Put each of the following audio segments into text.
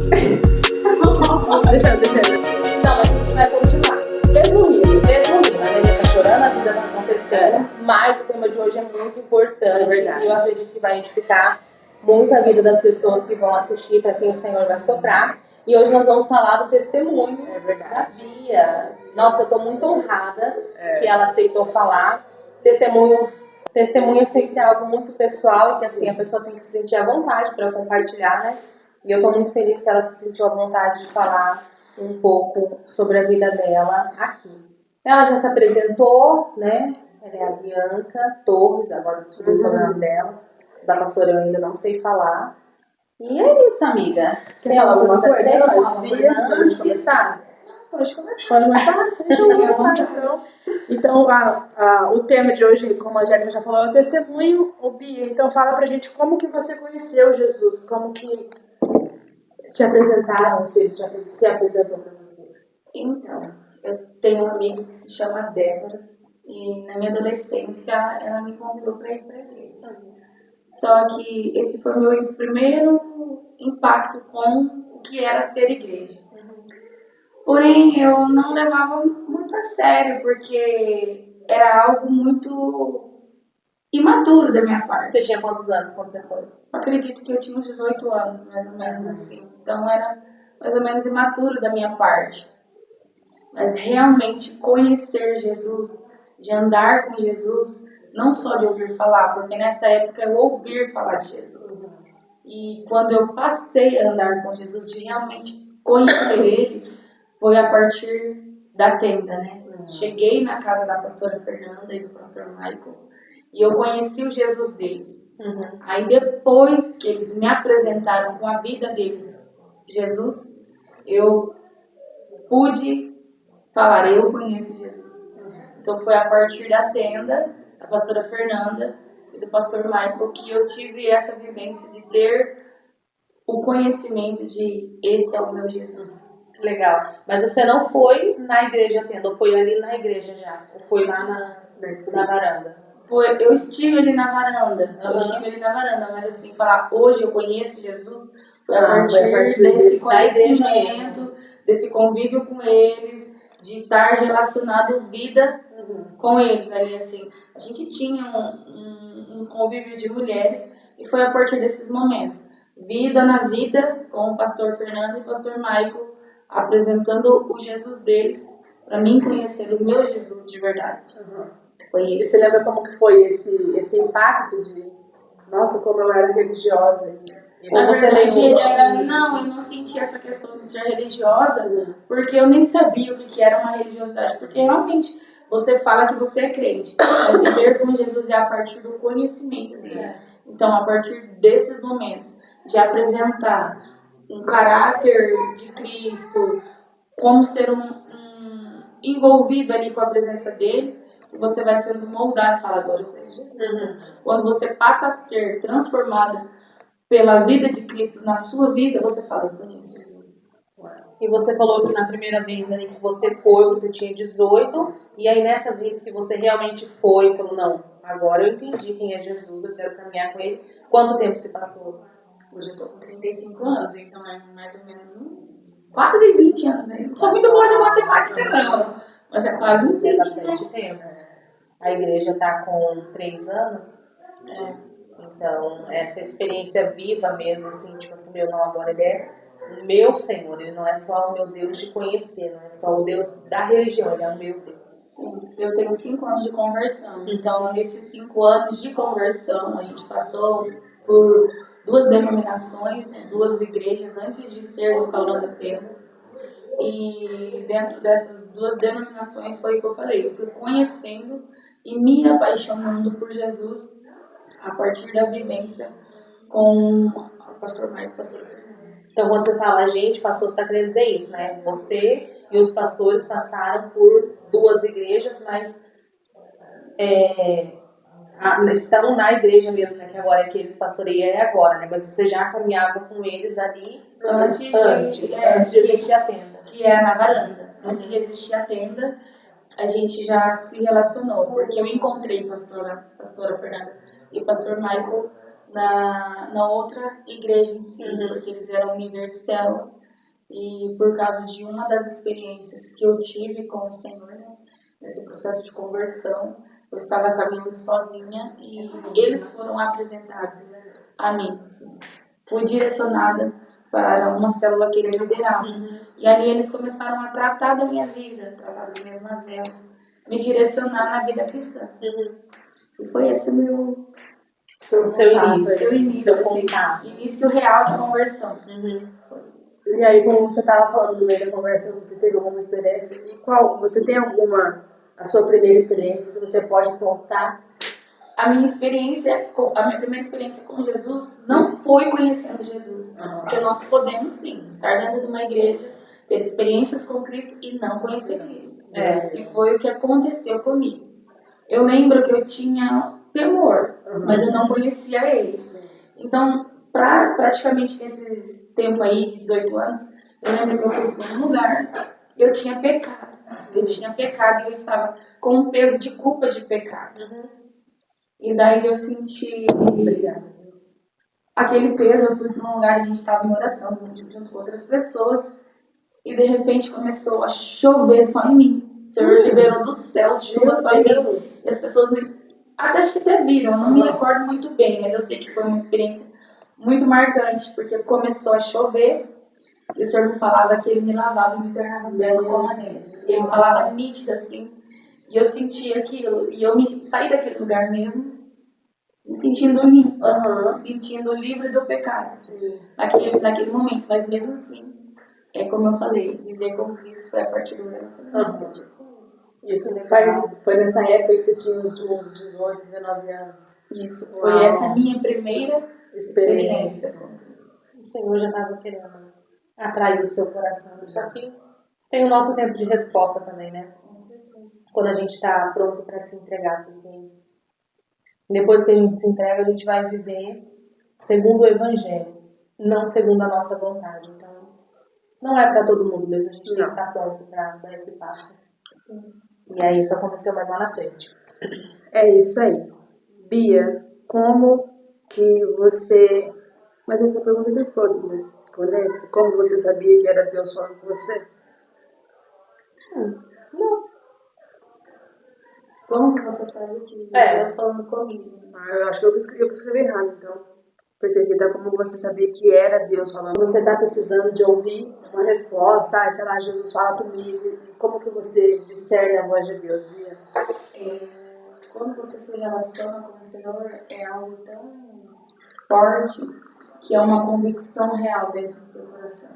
Não, mas a gente vai continuar. Resumindo, a gente tá chorando, a vida tá acontecendo, mas o tema de hoje é muito importante e eu acredito que vai edificar muito a vida das pessoas que vão assistir, para quem o Senhor vai soprar. E hoje nós vamos falar do testemunho da Bia. Nossa, eu tô muito honrada que ela aceitou falar. Testemunho é sempre algo muito pessoal e que assim, a pessoa tem que se sentir à vontade para compartilhar, né? E eu tô muito feliz que ela se sentiu à vontade de falar um pouco sobre a vida dela aqui. Ela já se apresentou, né? Ela é a Bianca Torres, agora descobri o sobrenome dela. Da pastora eu ainda não sei falar. E é isso, amiga. Quer falar alguma coisa? Antes de começar? Pode começar. Então, o tema de hoje, como a Angélica já falou, é o testemunho. Bia, então fala pra gente como que você conheceu Jesus, como que te apresentaram, se ele se apresentou pra você. Então, eu tenho uma amiga que se chama Débora e na minha adolescência ela me convidou para ir para a igreja. Só que esse foi o meu primeiro impacto com o que era ser igreja. Porém, eu não levava muito a sério, porque era algo muito imaturo da minha parte. Você tinha quantos anos quando você foi? Eu acredito que eu tinha uns 18 anos, mais ou menos assim. Então, era mais ou menos imaturo da minha parte. Mas realmente conhecer Jesus, de andar com Jesus, não só de ouvir falar, porque nessa época eu ouvir falar de Jesus. E quando eu passei a andar com Jesus, de realmente conhecer Ele, foi a partir da tenda, né? Cheguei na casa da pastora Fernanda e do pastor Michael e eu conheci o Jesus deles. Aí depois que eles me apresentaram com a vida deles, Jesus, eu pude falar, eu conheço Jesus. Então foi a partir da tenda, da pastora Fernanda e do pastor Michael, que eu tive essa vivência de ter o conhecimento de esse é o meu Jesus. Legal. Mas você não foi na igreja tenda, ou foi ali na igreja já? Ou foi lá na varanda? Eu estive ali na varanda. Mas assim, falar hoje eu conheço Jesus foi a partir desse conhecimento, desse convívio com eles, de estar relacionado vida com eles ali, assim. A gente tinha um convívio de mulheres e foi a partir desses momentos. Vida na vida com o pastor Fernando e o pastor Michael, apresentando o Jesus deles, para mim conhecer o meu Jesus de verdade. Foi E isso. você lembra como que foi esse impacto de, nossa, como eu era religiosa? Na verdade, eu não sentia essa questão de ser religiosa, porque eu nem sabia o que era uma religiosidade, porque realmente você fala que você é crente, mas viver com Jesus é a partir do conhecimento dele. Então, a partir desses momentos, de apresentar um caráter de Cristo, como ser envolvido ali com a presença dele, e você vai sendo moldado e fala, agora eu conheço Jesus. Quando você passa a ser transformada pela vida de Cristo na sua vida, você fala, eu conheço Jesus. E você falou que na primeira vez ali que você foi, você tinha 18, e aí nessa vez que você realmente foi, falou, não, agora eu entendi quem é Jesus, eu quero caminhar com ele. Quanto tempo você passou? Hoje eu tô com 35 anos, então é mais ou menos uns quase 20 anos aí. Não sou muito boa de matemática, não, mas é quase uns 20 bastante tempo. A igreja está com 3 anos, então essa experiência viva mesmo, assim, tipo assim, meu não, agora ele é o meu Senhor, ele não é só o meu Deus de conhecer, não é só o Deus da religião, ele é o meu Deus. Sim, eu tenho 5 anos de conversão, então nesses 5 anos de conversão a gente passou por 2 denominações, né, 2 igrejas antes de ser restaurando a tenda. E dentro dessas 2 denominações foi o que eu falei, eu fui conhecendo e me apaixonando por Jesus a partir da vivência com o pastor Maio e o pastor Fernando. Então quando você fala a gente, pastor, você está querendo dizer isso, né? Você e os pastores passaram por 2 igrejas, mas estão na igreja mesmo, né? Que agora é que eles pastoreiam agora, né? Mas você já caminhava com eles ali antes de existir a tenda. Que é na varanda. Antes de existir a tenda, a gente já se relacionou, porque eu encontrei a pastora Fernanda e o pastor Michael na outra igreja em si, porque eles eram líderes de célula. E por causa de uma das experiências que eu tive com o Senhor, né, nesse processo de conversão, eu estava caminhando sozinha e eles foram apresentados a mim. Assim. Fui direcionada para uma célula que eles lideravam. E ali eles começaram a tratar da minha vida, tratar das minhas mazelas, me direcionar na vida cristã. E foi esse o seu início real de conversão. E aí, como você estava falando no meio da conversa, você teve alguma experiência? E qual? Você tem alguma, a sua primeira experiência, se você pode contar? A minha primeira experiência com Jesus não foi conhecendo Jesus. Porque nós podemos, sim, estar dentro de uma igreja, ter experiências com Cristo e não conhecer Cristo. E foi o que aconteceu comigo. Eu lembro que eu tinha temor, mas eu não conhecia Ele. Então, praticamente nesse tempo aí, de 18 anos, eu lembro que eu fui para um lugar e eu tinha pecado. E eu estava com um peso de culpa de pecado. E daí eu senti aquele peso. Eu fui para um lugar, a gente estava em oração junto com outras pessoas, e de repente começou a chover só em mim. O Senhor liberou do céu chuva só em mim. E as pessoas acho que até viram, eu não me recordo muito bem, mas eu sei que foi uma experiência muito marcante, porque começou a chover e o Senhor me falava que Ele me lavava e me tornava belo como a neve. Ele falava nítida assim. E eu sentia aquilo, e eu saí daquele lugar mesmo, me sentindo limpa, sentindo livre do pecado, naquele momento. Mas mesmo assim, é como eu falei, viver com Cristo foi a partir do relacionamento. Isso foi nessa época que você tinha uns 18, 19 anos? Isso, foi essa minha primeira experiência com Cristo. O Senhor já estava querendo atrair o seu coração, só que tem o nosso tempo de resposta também, né? Quando a gente está pronto para se entregar, porque depois que a gente se entrega, a gente vai viver segundo o Evangelho, não segundo a nossa vontade. Então, não é para todo mundo mesmo, a gente tem que estar pronto para dar esse passo. E aí isso aconteceu mais lá na frente. É isso aí. Bia, como que você... Mas essa pergunta é depois, né? Como você sabia que era Deus falando com você? Não. Como que você sabe que Deus falando comigo? Eu acho que eu escrevi errado, então. Porque aqui tá como você sabia que era Deus falando. Você está precisando de ouvir uma resposta, sei lá, Jesus fala comigo. Como que você discerne a voz de Deus, Bia? Quando você se relaciona com o Senhor, é algo tão forte que é uma convicção real dentro do seu coração.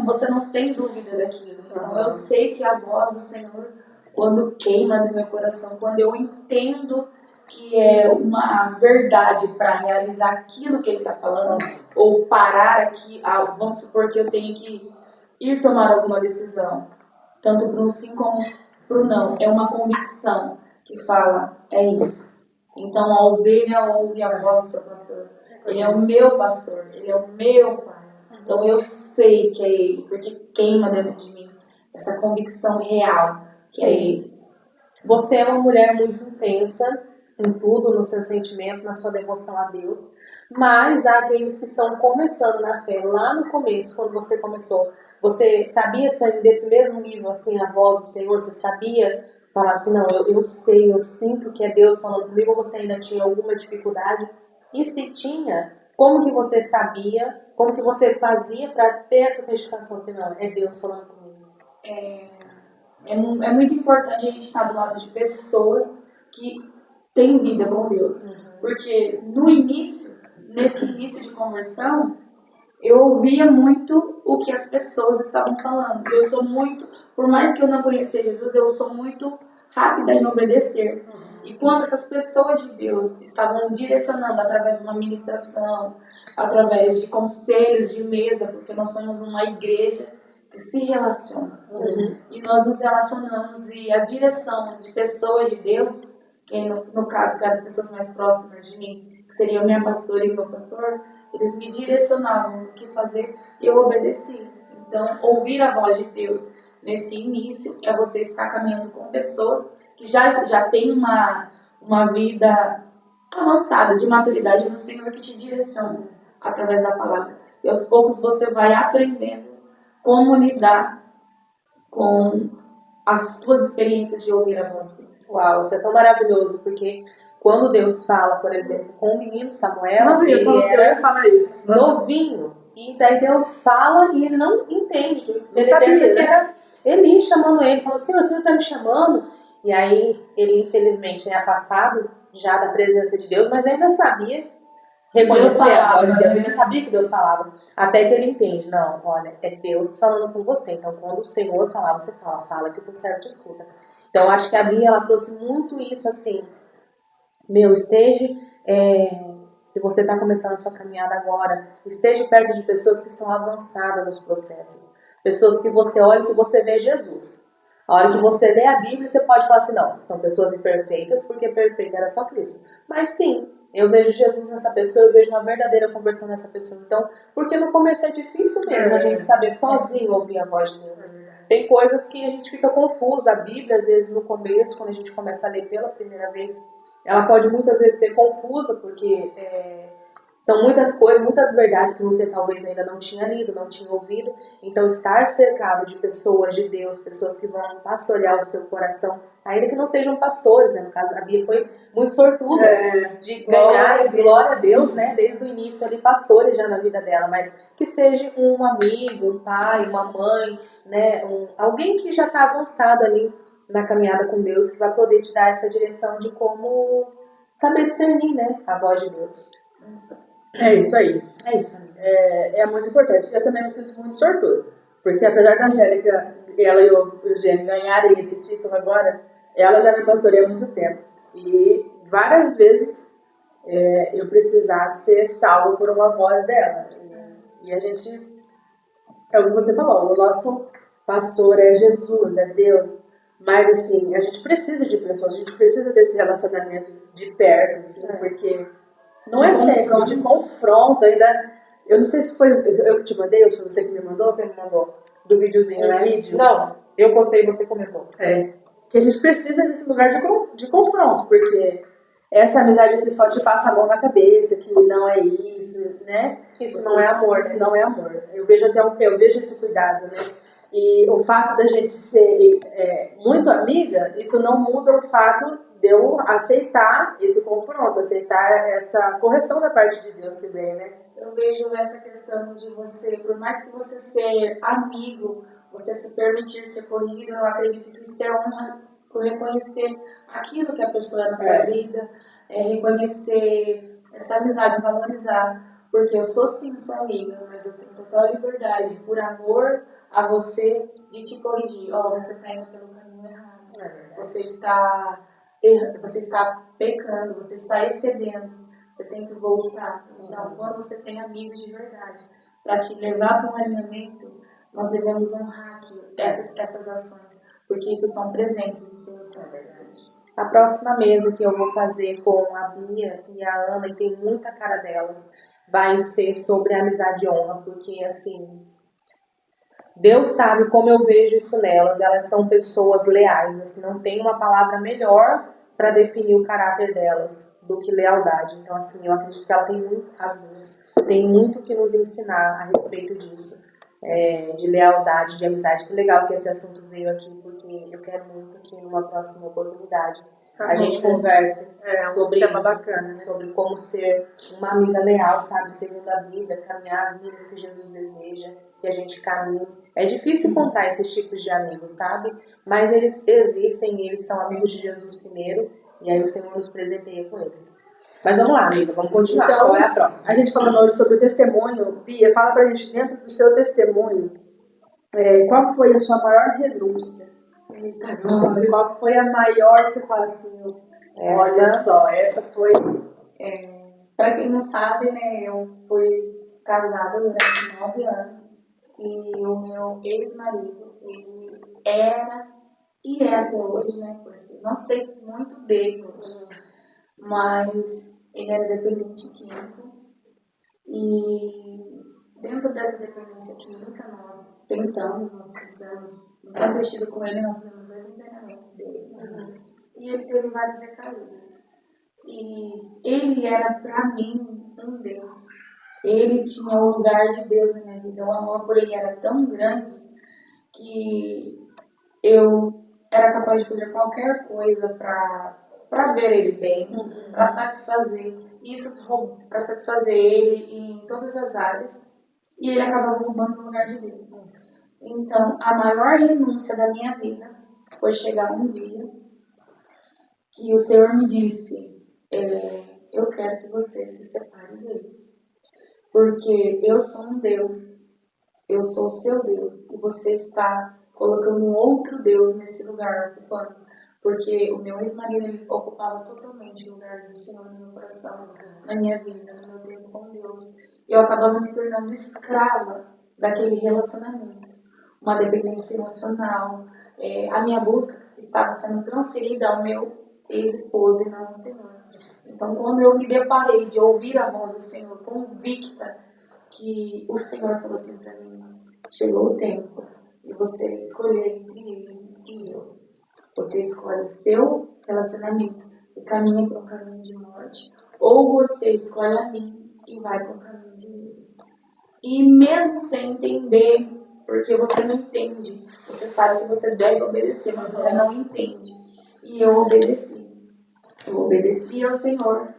Você não tem dúvida daquilo. Então eu sei que a voz do Senhor, quando queima no meu coração, quando eu entendo que é uma verdade para realizar aquilo que Ele está falando, ou parar aqui, vamos supor que eu tenho que ir tomar alguma decisão, tanto para o sim como para o não, é uma convicção que fala, é isso. Então a ovelha ouve a voz do seu pastor. Ele é o meu pastor, Ele é o meu pai. Então eu sei que é Ele, porque queima dentro de mim essa convicção real que é Ele. Você é uma mulher muito intensa em tudo, no seu sentimento, na sua devoção a Deus, mas há aqueles que estão começando na fé, lá no começo, quando você começou, você sabia desse mesmo nível, assim, a voz do Senhor, você sabia falar assim, não, eu sei, eu sinto que é Deus falando comigo, ou você ainda tinha alguma dificuldade? E se tinha, como que você sabia, como que você fazia para ter essa testificação, assim, não, é Deus falando comigo? É muito importante a gente estar do lado de pessoas que têm vida com Deus. Porque nesse início de conversão, eu ouvia muito o que as pessoas estavam falando. Por mais que eu não conhecesse Jesus, eu sou muito rápida em obedecer. E quando essas pessoas de Deus estavam direcionando através de uma ministração, através de conselhos de mesa, porque nós somos uma igreja que se relaciona. E nós nos relacionamos, e a direção de pessoas de Deus, que no caso, as pessoas mais próximas de mim, que seriam minha pastora e meu pastor, eles me direcionavam o que fazer e eu obedeci. Então, ouvir a voz de Deus nesse início é você estar caminhando com pessoas que já têm uma vida avançada de maturidade no Senhor que te direciona através da palavra. E aos poucos você vai aprendendo como lidar com as tuas experiências de ouvir a voz de Deus. Uau, isso é tão maravilhoso, porque quando Deus fala, por exemplo, com o menino Samuel, ele era novinho, e daí Deus fala e ele não entende. Ele pensa que era Eli chamando ele, falou, Senhor, o Senhor está me chamando? E aí ele, infelizmente, é afastado já da presença de Deus, mas ainda sabia reconhecer a voz de Deus, ainda sabia que Deus falava. Até que ele entende, não, olha, é Deus falando com você. Então, quando o Senhor falar, você fala que o servo te escuta. Então, acho que a Bia, ela trouxe muito isso, assim, esteja, se você está começando a sua caminhada agora, esteja perto de pessoas que estão avançadas nos processos. Pessoas que você olha e que você vê Jesus. A hora que você lê a Bíblia, você pode falar assim, não, são pessoas imperfeitas, porque perfeito era só Cristo. Mas sim, eu vejo Jesus nessa pessoa, eu vejo uma verdadeira conversão nessa pessoa. Então, porque no começo é difícil mesmo a gente saber sozinho ouvir a voz de Deus. Tem coisas que a gente fica confusa. A Bíblia, às vezes, no começo, quando a gente começa a ler pela primeira vez, ela pode muitas vezes ser confusa, porque são muitas coisas, muitas verdades que você talvez ainda não tinha lido, não tinha ouvido. Então, estar cercado de pessoas de Deus, pessoas que vão pastorear o seu coração, ainda que não sejam pastores, né? No caso, a Bia foi muito sortuda de ganhar, glória a Deus, né? Desde o início ali, pastores já na vida dela, mas que seja um amigo, um pai, uma mãe, né? Alguém que já está avançado ali na caminhada com Deus, que vai poder te dar essa direção de como saber discernir, né? A voz de Deus. É isso aí. É isso. É muito importante. Eu também me sinto muito sortuda. Porque apesar da Angélica, ela e o Eugênio ganharem esse título agora, ela já me pastoreia há muito tempo. E várias vezes eu precisar ser salvo por uma voz dela. E a gente, é o que você falou, o nosso pastor é Jesus, é Deus. Mas assim, a gente precisa de pessoas, a gente precisa desse relacionamento de perto, assim, porque não é sempre, é de confronto, ainda. Eu não sei se foi eu que te mandei ou se foi você que me mandou, você me mandou do videozinho, né? Vídeo. Não, eu postei e você comentou. Que a gente precisa desse lugar de confronto, porque essa amizade que só te passa a mão na cabeça, que não é isso, né? Isso não é amor, isso não é amor. Eu vejo esse cuidado, né? E o fato da gente ser muito amiga, isso não muda o fato de eu aceitar esse confronto, aceitar essa correção da parte de Deus que vem, né? Eu vejo essa questão de você, por mais que você ser amigo, você se permitir ser corrigido, eu acredito que isso é por reconhecer aquilo que a pessoa é na sua vida, reconhecer essa amizade, valorizar, porque eu sou sim sua amiga, mas eu tenho total liberdade, por amor a você, de te corrigir. Você está indo pelo caminho errado, você está pecando, você está excedendo, você tem que voltar. Então, quando você tem amigos de verdade para te levar para um alinhamento, nós devemos honrar essas ações, porque isso são presentes do Senhor. A próxima mesa que eu vou fazer com a Bia e a Ana, e tem muita cara delas, vai ser sobre amizade e honra, porque assim, Deus sabe como eu vejo isso nelas. Elas são pessoas leais, assim, não tem uma palavra melhor para definir o caráter delas do que lealdade. Então, assim, eu acredito que ela tem muito, as duas, tem muito que nos ensinar a respeito disso, de lealdade, de amizade. Que legal que esse assunto veio aqui, porque eu quero muito que numa próxima oportunidade a gente converse sobre isso, bacana, né? Sobre como ser uma amiga leal, sabe, segundo a Bíblia, caminhar as vidas que Jesus deseja, que a gente caminhe. É difícil contar esses tipos de amigos, sabe? Mas eles existem, eles são amigos de Jesus primeiro, e aí o Senhor nos presenteia com eles. Mas vamos lá, amiga, vamos continuar. Então, qual é a próxima? A gente falando hoje sobre o testemunho. Bia, fala pra gente, dentro do seu testemunho, qual foi a sua maior renúncia? Qual foi a maior, você fala assim, olha só, essa foi... Para quem não sabe, né, eu fui casada durante 9 anos e o meu ex-marido, ele era e é até hoje, né, porque não sei muito dele hoje, mas ele era dependente químico e dentro dessa dependência química nós tentamos, nós fizemos, não está vestido com ele, nós fizemos 2 internamentos dele, e ele teve várias recaídas. E ele era para mim um Deus. Ele tinha o lugar de Deus na minha vida. O amor por ele era tão grande que eu era capaz de fazer qualquer coisa para ver ele bem, para satisfazer. Isso para satisfazer ele em todas as áreas. E ele acabava roubando o lugar de Deus. Então, a maior renúncia da minha vida foi chegar um dia que o Senhor me disse, eu quero que você se separe dele. Porque eu sou um Deus, eu sou o seu Deus, e você está colocando um outro Deus nesse lugar, ocupando. Porque o meu ex-marido, ele ocupava totalmente o lugar do Senhor no meu coração, na minha vida, no meu tempo com Deus. E eu acabava me tornando escrava daquele relacionamento. Uma dependência emocional. A minha busca estava sendo transferida ao meu ex-esposo e não ao Senhor. Então, quando eu me deparei de ouvir a voz do Senhor, convicta que o Senhor falou assim para mim, chegou o tempo de você escolher entre ele e Deus. Você escolhe o seu relacionamento e caminha para um caminho de morte, ou você escolhe a mim e vai para um caminho de vida. E mesmo sem entender, porque você não entende, você sabe que você deve obedecer, mas você não entende. E eu obedeci. Eu obedeci ao Senhor.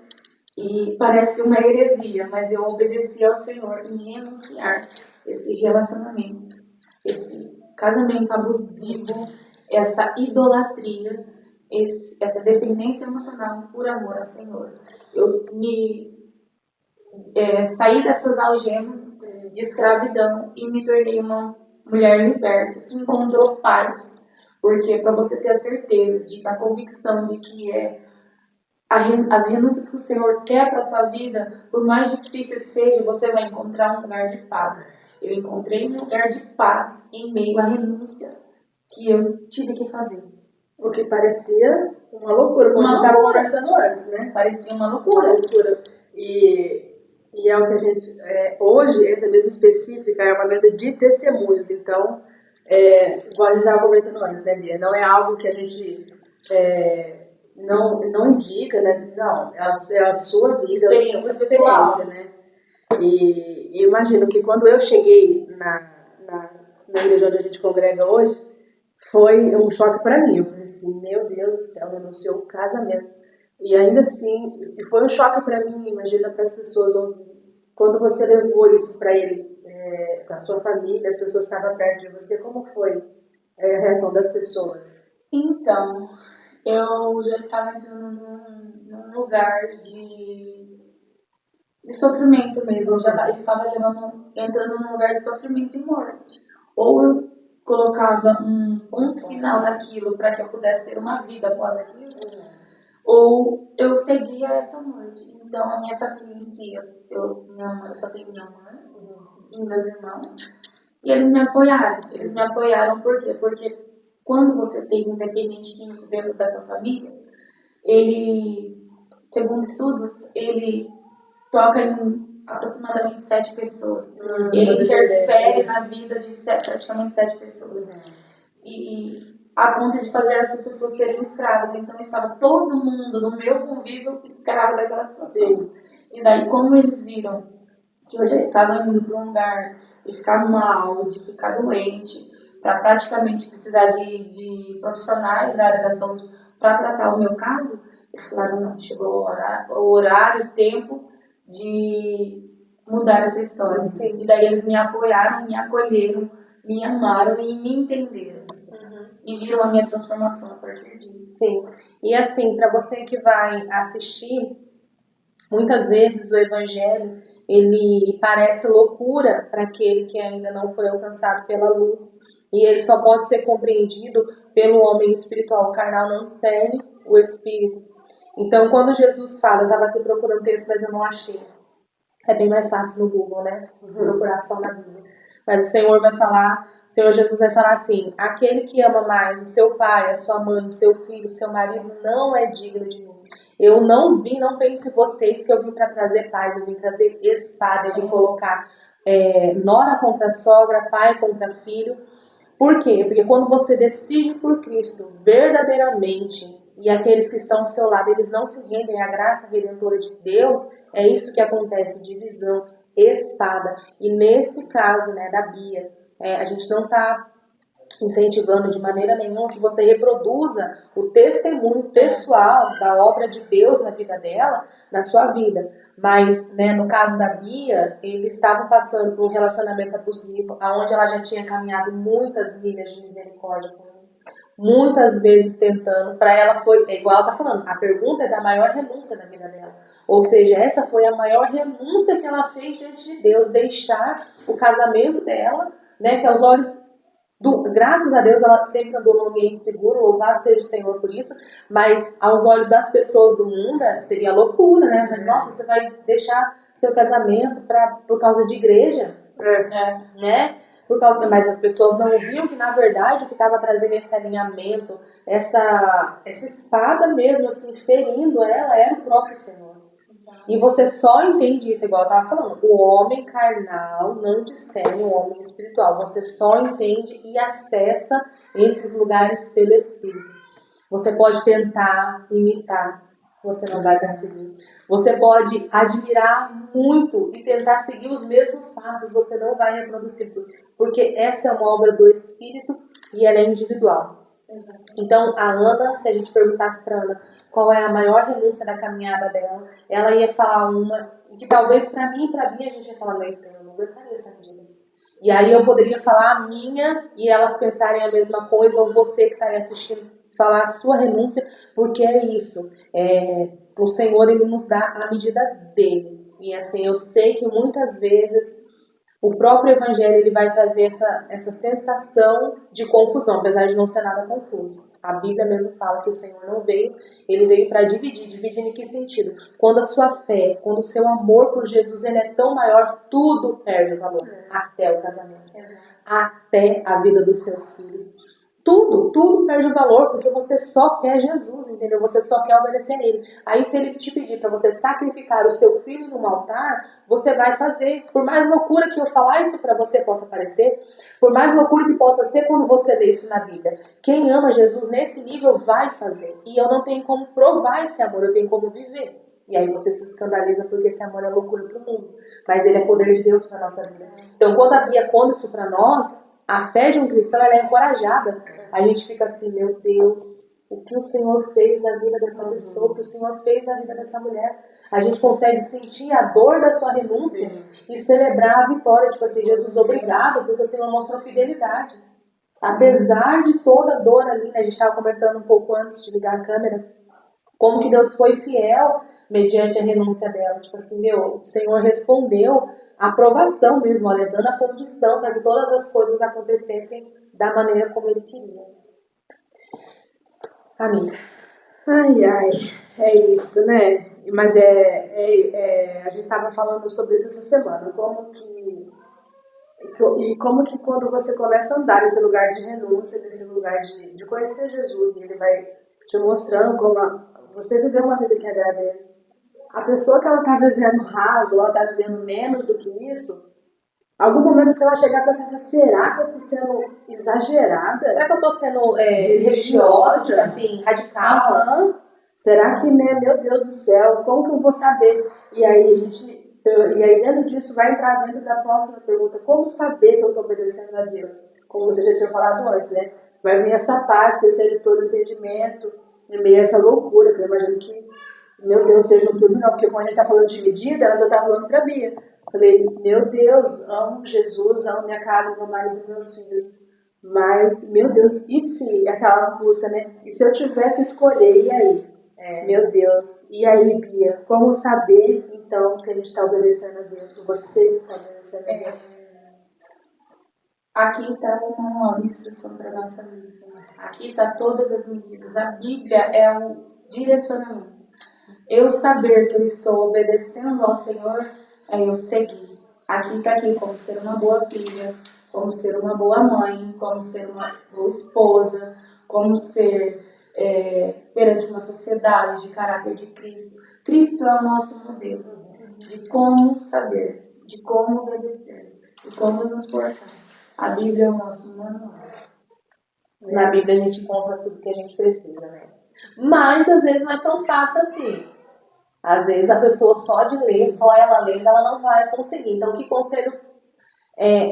E parece uma heresia, mas eu obedeci ao Senhor em renunciar esse relacionamento, esse casamento abusivo, essa idolatria, essa dependência emocional por amor ao Senhor. Eu saí dessas algemas de escravidão e me tornei uma mulher liberta, que encontrou paz. Porque para você ter a certeza, a convicção de que as renúncias que o Senhor quer para a tua vida, por mais difícil que seja, você vai encontrar um lugar de paz. Eu encontrei um lugar de paz em meio à renúncia que eu tive que fazer. O que parecia uma loucura, como a gente estava conversando antes, né? Parecia uma loucura. E é o que a gente... hoje, essa mesa específica é uma mesa de testemunhos. Então, igual a gente estava conversando antes, né, Bia? Não é algo que a gente não indica, né? Não, é a sua vida, é a sua experiência, né? E imagino que quando eu cheguei na igreja onde a gente congrega hoje, foi um choque para mim. Eu falei assim, meu Deus do céu, renunciou o casamento. E ainda assim, foi um choque para mim, imagina para as pessoas. Quando você levou isso para ele, para a sua família, as pessoas que estavam perto de você, como foi a reação das pessoas? Então, eu já estava entrando num lugar de sofrimento mesmo. Eu já estava entrando num lugar de sofrimento e morte. Ou eu colocava um ponto final naquilo para que eu pudesse ter uma vida após aquilo, ou eu cedia a essa morte. Então, a minha família em si, eu só tenho minha mãe e meus irmãos, e eles me apoiaram. Eles me apoiaram por quê? Porque quando você tem um independente químico dentro da sua família, ele, segundo estudos, ele toca em aproximadamente 7 pessoas. Ele interfere na vida de praticamente 7 pessoas. E a ponto de fazer essas pessoas serem escravas. Então estava todo mundo no meu convívio escravo daquela situação. E daí, como eles viram que eu já estava indo para um lugar de ficar mal, de ficar doente, para praticamente precisar de profissionais da área da saúde para tratar o meu caso, eles falaram, não, chegou o horário, o tempo de mudar essa história. E daí eles me apoiaram, me acolheram, me amaram e me entenderam. E viram a minha transformação a partir disso. Sim. E assim, para você que vai assistir, muitas vezes o evangelho, ele parece loucura para aquele que ainda não foi alcançado pela luz. E ele só pode ser compreendido pelo homem espiritual. O carnal não discerne o espírito. Então, quando Jesus fala, eu estava aqui procurando texto, mas eu não achei. É bem mais fácil no Google, né? Procuração na Bíblia. Mas o Senhor vai falar, o Senhor Jesus vai falar assim, aquele que ama mais o seu pai, a sua mãe, o seu filho, o seu marido, não é digno de mim. Eu não vim, não pense vocês que eu vim para trazer paz, eu vim trazer espada, eu vim colocar nora contra sogra, pai contra filho. Por quê? Porque quando você decide por Cristo verdadeiramente, e aqueles que estão ao seu lado, eles não se rendem à graça redentora de Deus, é isso que acontece, divisão, espada. E nesse caso, né, da Bia, a gente não está incentivando de maneira nenhuma que você reproduza o testemunho pessoal da obra de Deus na vida dela, na sua vida. Mas, né, no caso da Bia, eles estavam passando por um relacionamento abusivo, onde ela já tinha caminhado muitas milhas de misericórdia com ele, muitas vezes tentando. Para ela foi, igual ela está falando, a pergunta é da maior renúncia da vida dela. Ou seja, essa foi a maior renúncia que ela fez diante de Deus, deixar o casamento dela, né, que aos olhos graças a Deus ela sempre andou num ambiente seguro, louvado seja o Senhor por isso, mas aos olhos das pessoas do mundo seria loucura, né? Mas nossa, você vai deixar seu casamento por causa de igreja, né? Mas as pessoas não viam que na verdade o que estava trazendo esse alinhamento, essa espada mesmo, assim, ferindo ela, era o próprio Senhor. E você só entende isso, igual eu estava falando, o homem carnal não discerne o homem espiritual. Você só entende e acessa esses lugares pelo Espírito. Você pode tentar imitar, você não vai conseguir. Você pode admirar muito e tentar seguir os mesmos passos, você não vai reproduzir, porque essa é uma obra do Espírito e ela é individual. Então, a Ana, se a gente perguntasse para Ana qual é a maior renúncia da caminhada dela, ela ia falar uma, que talvez para mim e para mim a gente ia falar, não, eu não aguentaria essa medida. E aí eu poderia falar a minha e elas pensarem a mesma coisa, ou você que estaria assistindo falar a sua renúncia, porque é isso. O Senhor, Ele nos dá a medida dele. E assim, eu sei que muitas vezes o próprio Evangelho ele vai trazer essa sensação de confusão, apesar de não ser nada confuso. A Bíblia mesmo fala que o Senhor não veio, Ele veio para dividir. Dividir em que sentido? Quando a sua fé, quando o seu amor por Jesus ele é tão maior, tudo perde o valor. Até o casamento, até a vida dos seus filhos. Tudo perde o valor, porque você só quer Jesus, entendeu? Você só quer obedecer a Ele. Aí se Ele te pedir para você sacrificar o seu filho num altar, você vai fazer. Por mais loucura que eu falar isso para você possa parecer, por mais loucura que possa ser quando você lê isso na Bíblia, quem ama Jesus nesse nível vai fazer. E eu não tenho como provar esse amor, eu tenho como viver. E aí você se escandaliza porque esse amor é loucura para o mundo. Mas ele é poder de Deus para a nossa vida. Então quando a Bia conta isso para nós, a fé de um cristão ela é encorajada. A gente fica assim, meu Deus, o que o Senhor fez na vida dessa pessoa, o que o Senhor fez na vida dessa mulher. A gente consegue sentir a dor da sua renúncia e celebrar a vitória. Tipo assim, Jesus, obrigado, porque o Senhor mostrou fidelidade. Apesar de toda a dor ali, né? A gente estava comentando um pouco antes de ligar a câmera, como que Deus foi fiel mediante a renúncia dela. Tipo assim, o Senhor respondeu a aprovação mesmo, olha, dando a condição para que todas as coisas acontecessem da maneira como Ele queria. Amiga. Ai, é isso, né? Mas a gente estava falando sobre isso essa semana, como que quando você começa a andar nesse lugar de renúncia, nesse lugar de conhecer Jesus, e Ele vai te mostrando como você viver uma vida que agrada a Ele. A pessoa que ela está vivendo raso, ou ela está vivendo menos do que isso, algum momento você vai chegar e pensar, será que eu estou sendo exagerada? Será que eu estou sendo religiosa, tipo assim, radical? Será que, né, meu Deus do céu, como que eu vou saber? E aí dentro disso vai entrar dentro da próxima pergunta, como saber que eu estou obedecendo a Deus? Como você já tinha falado antes, né? Vai vir essa paz, que excede todo entendimento, em meio a essa loucura, que eu imagino que, meu Deus, seja um tudo não, porque quando a gente está falando de medida, mas eu estava falando para a Bia. Falei, meu Deus, amo Jesus, amo minha casa, meu marido e meus filhos. Mas, meu Deus, e se aquela música, né? E se eu tiver que escolher, e aí? Meu Deus, e aí, Bia? Como saber, então, que a gente está obedecendo a Deus? Que você está obedecendo a Deus? Aqui está o manual de instrução para a nossa vida. Aqui está todas as medidas. A Bíblia é o direcionamento. Eu saber que eu estou obedecendo ao Senhor é eu seguir. Aqui está aqui como ser uma boa filha, como ser uma boa mãe, como ser uma boa esposa, como ser perante uma sociedade de caráter de Cristo. Cristo é o nosso modelo de como saber, de como obedecer, de como nos portar. A Bíblia é o nosso manual. Na Bíblia a gente encontra tudo que a gente precisa, né? Mas às vezes não é tão fácil assim. Às vezes a pessoa só de ler, só ela lendo, ela não vai conseguir. Então, que conselho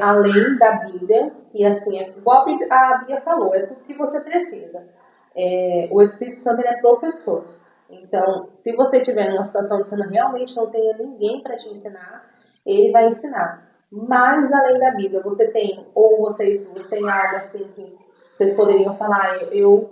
além da Bíblia, e assim, igual a Bia falou, é tudo que você precisa. O Espírito Santo ele é professor. Então, se você estiver numa situação que você realmente não tenha ninguém para te ensinar, ele vai ensinar. Mas além da Bíblia, você tem, ou vocês têm algo assim que vocês poderiam falar, eu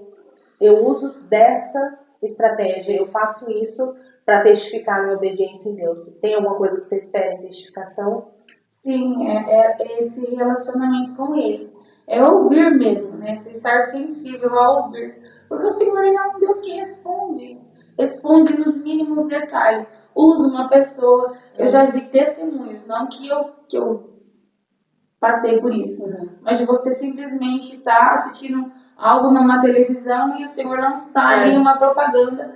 uso dessa estratégia, eu faço isso para testificar minha obediência em Deus. Tem alguma coisa que vocês esperem testificação? Sim, é esse relacionamento com Ele. É ouvir mesmo, né? Você estar sensível a ouvir. Porque o Senhor ele é um Deus que responde. Responde nos mínimos detalhes. Usa uma pessoa. Eu já vi testemunhos, não que eu passei por isso, mas de você simplesmente estar assistindo algo numa televisão e o Senhor lançar ali uma propaganda.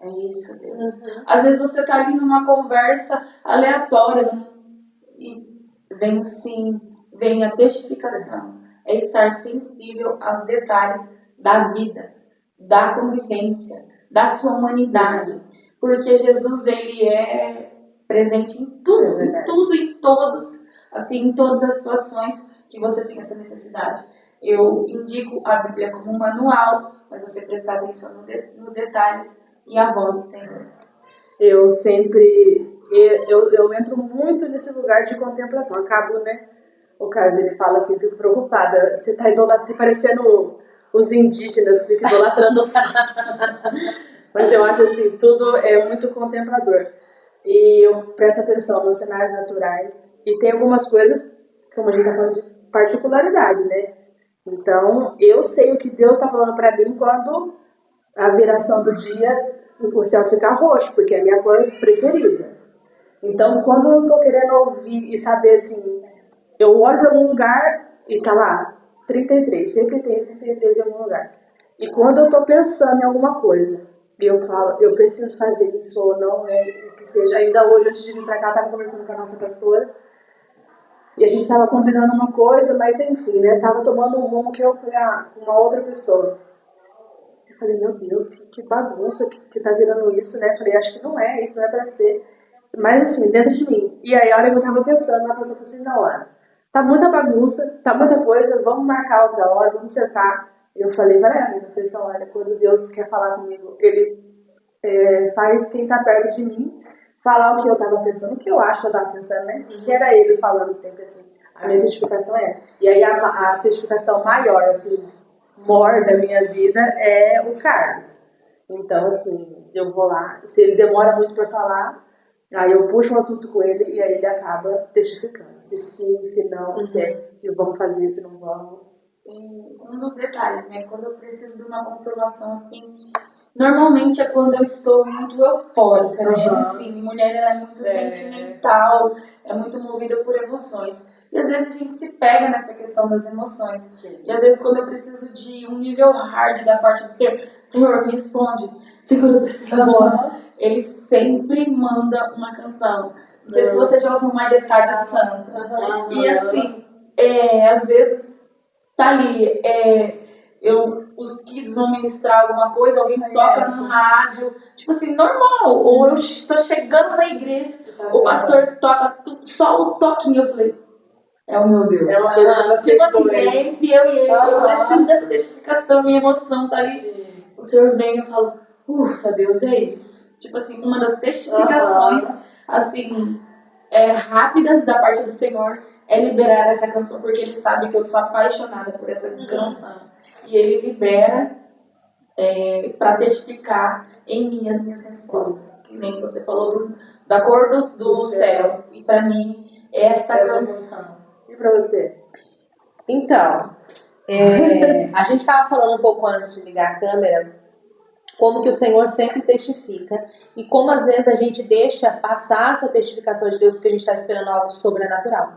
É isso, Deus. Às vezes você está ali numa conversa aleatória e vem o sim, vem a testificação. É estar sensível aos detalhes da vida, da convivência, da sua humanidade. Porque Jesus, ele é presente em tudo, em todos, assim, em todas as situações que você tem essa necessidade. Eu indico a Bíblia como um manual, mas você prestar atenção nos detalhes e a voz do Senhor. Eu entro muito nesse lugar de contemplação. Acabo, né? O Carlos, ele fala assim, fico preocupada. Você tá idolatrando, parecendo os indígenas que ficam idolatrando o sol. Mas eu acho assim, tudo é muito contemplador. E eu presto atenção nos sinais naturais. E tem algumas coisas, como a gente está falando de particularidade, né? Então, eu sei o que Deus está falando para mim quando a viração do dia, o céu fica roxo, porque é a minha cor preferida. Então, quando eu estou querendo ouvir e saber assim, eu olho para algum lugar e tá lá, 33, sempre tem 33 em algum lugar. E quando eu estou pensando em alguma coisa, e eu falo, eu preciso fazer isso ou não, que seja. Ainda hoje, antes de vir para cá, eu estava conversando com a nossa pastora, e a gente estava combinando uma coisa, mas enfim, né, estava tomando um rumo que eu fui com uma outra pessoa. Eu falei, meu Deus, que bagunça que tá virando isso, né? Eu falei, acho que não é, isso não é para ser. Mas assim, dentro de mim. E aí, a hora que eu estava pensando, a pessoa falou assim, não, Ana, tá muita bagunça, tá muita coisa, vamos marcar outra hora, vamos sentar. Eu falei para ela, eu falei assim, olha, quando Deus quer falar comigo, Ele faz quem tá perto de mim falar o que eu tava pensando, o que eu acho que eu tava pensando, né? Que era Ele falando sempre assim. A minha testificação é essa. E aí a testificação maior, assim, maior da minha vida é o Carlos. Então, assim, eu vou lá, se ele demora muito para falar, aí eu puxo um assunto com ele e aí ele acaba testificando. Se sim, se não, se vamos fazer, se não vamos. E um dos detalhes, né? Quando eu preciso de uma confirmação assim, normalmente é quando eu estou muito eufórica, né? Assim, mulher ela é muito sentimental, é muito movida por emoções. E às vezes a gente se pega nessa questão das emoções. Sim. E às vezes quando eu preciso de um nível hard da parte do Senhor, me responde. Senhor, eu preciso agora. Ele sempre manda uma canção. Não sei se você já ouviu Majestade Santa. E assim, às vezes tá ali, os kids vão ministrar alguma coisa, alguém toca no rádio, tipo assim, normal. Ou eu estou chegando na igreja, o pastor toca só o toquinho, eu falei, é o meu Deus. Tipo assim, entre eu e ele, eu preciso dessa testificação, minha emoção tá ali. Sim. O Senhor vem e eu falo, ufa, Deus, é isso. Tipo assim, uma das testificações, assim, rápidas da parte do Senhor é liberar essa canção, porque Ele sabe que eu sou apaixonada por essa canção. E Ele libera para testificar em mim as minhas respostas. Que nem você falou da cor do céu. E para mim, esta canção. E para você? Então, a gente estava falando um pouco antes de ligar a câmera, como que o Senhor sempre testifica e como às vezes a gente deixa passar essa testificação de Deus porque a gente está esperando algo sobrenatural.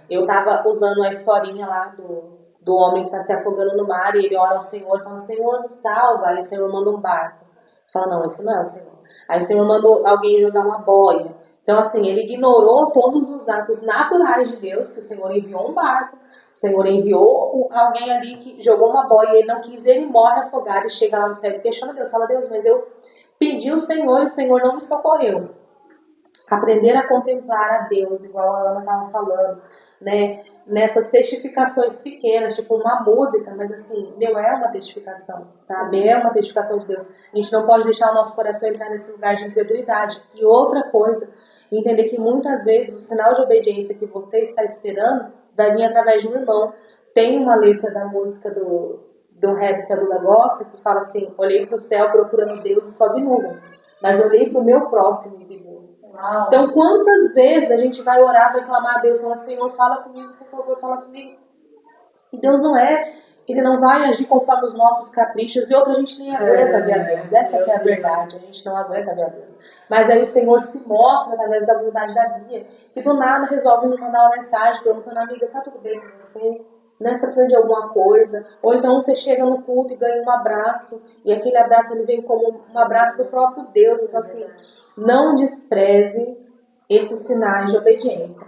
Eu estava usando a historinha lá do homem que está se afogando no mar e ele ora ao Senhor, fala, Senhor, me salva. Aí o Senhor manda um barco. Fala, não, esse não é o Senhor. Aí o Senhor mandou alguém jogar uma boia. Então assim, ele ignorou todos os atos naturais de Deus, que o Senhor enviou um barco, O Senhor enviou alguém ali que jogou uma boia e ele não quis, ele morre afogado e chega lá no céu e questiona Deus, fala, Deus, mas eu pedi o Senhor e o Senhor não me socorreu. Aprender a contemplar a Deus, igual a Ana estava falando, né? Nessas testificações pequenas, tipo uma música, mas assim, é uma testificação, sabe? É uma testificação de Deus. A gente não pode deixar o nosso coração entrar nesse lugar de incredulidade. E outra coisa, entender que muitas vezes o sinal de obediência que você está esperando vai vir através de um irmão. Tem uma letra da música do rap que a Lula gosta, que fala assim, olhei para o céu procurando Deus e só vi nuvens, mas olhei para o meu próximo e vi Deus. Uau. Então, quantas vezes a gente vai orar, vai clamar a Deus, falar, Senhor, fala comigo, por favor, fala comigo. E Deus Ele não vai agir conforme os nossos caprichos, e outra a gente nem aguenta ver a Deus. Essa que é a verdade, a gente não aguenta ver a Deus. Mas aí o Senhor se mostra através da bondade da Bia, que do nada resolve me mandar uma mensagem, perguntando, amiga, tá tudo bem com você? Né? Você precisa de alguma coisa? Ou então você chega no culto e ganha um abraço, e aquele abraço ele vem como um abraço do próprio Deus. Então assim, não despreze esses sinais de obediência.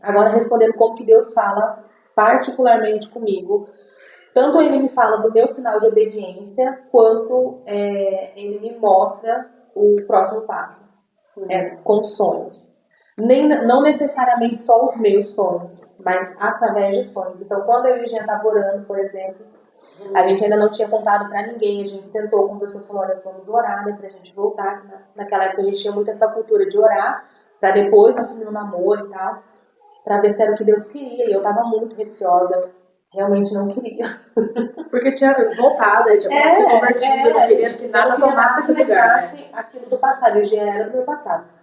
Agora respondendo como que Deus fala particularmente comigo, tanto Ele me fala do meu sinal de obediência, quanto Ele me mostra o próximo passo, com sonhos. Não necessariamente só os meus sonhos, mas através de sonhos. Então, quando eu e a gente estava orando, por exemplo, a gente ainda não tinha contado para ninguém, a gente sentou, conversou, falou, olha, vamos orar, né, pra gente voltar. Naquela época a gente tinha muito essa cultura de orar, para depois assumir um namoro e tal, para ver se era o que Deus queria. E eu estava muito receosa, realmente não queria. Porque tinha voltado, tinha se convertido, eu não queria que nada tomasse esse lugar. Aquilo do passado, eu já era do meu passado.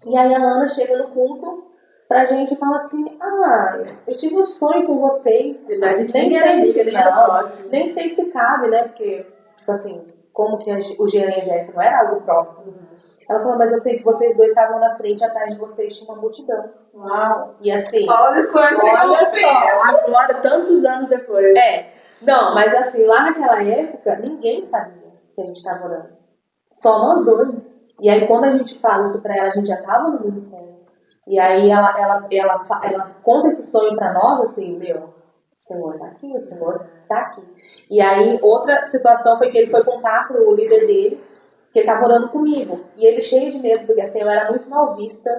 E aí a Ana chega no culto pra gente e fala assim, eu tive um sonho com vocês, nem sei se cabe, né, porque, tipo assim, como que o Jean e a Jéssica não era algo próximo. Ela falou, mas eu sei que vocês dois estavam na frente, atrás de vocês tinha uma multidão. Uau! E assim... Olha só, agora, tantos anos depois. Não, mas assim, lá naquela época, ninguém sabia que a gente estava orando. Só nós dois. E aí, quando a gente fala isso pra ela, a gente já estava no ministério. E aí, ela conta esse sonho pra nós, assim, o Senhor tá aqui, o Senhor tá aqui. E aí, outra situação foi que ele foi contar pro líder dele que ele estava orando comigo. E ele cheio de medo, porque assim, eu era muito mal vista.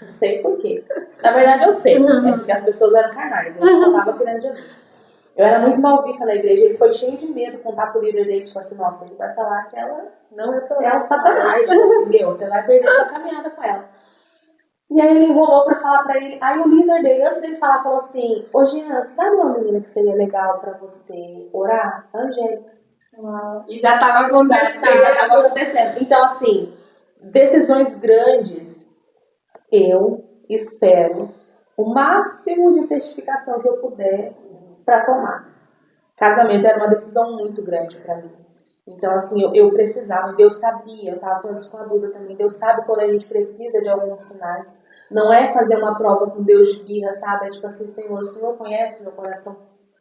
Não sei por quê. Na verdade, eu sei. É porque as pessoas eram carnais. Eu só estava querendo Jesus. Eu era muito mal vista na igreja. Ele foi cheio de medo contar pro líder dele, tipo assim, nossa, ele vai falar que ela não é um satanás. Tipo assim, você vai perder sua caminhada com ela. E aí ele enrolou pra falar pra ele. Aí o líder dele, antes dele falar, falou assim, ô Jean, sabe uma menina que seria legal pra você orar? A Angélica. E já estava acontecendo. Então, assim, decisões grandes, eu espero o máximo de testificação que eu puder para tomar. Casamento era uma decisão muito grande para mim. Então, assim, eu precisava, Deus sabia, eu estava falando isso com a Duda também, Deus sabe quando a gente precisa de alguns sinais. Não é fazer uma prova com Deus de birra, sabe? É tipo assim, Senhor, o Senhor conhece meu coração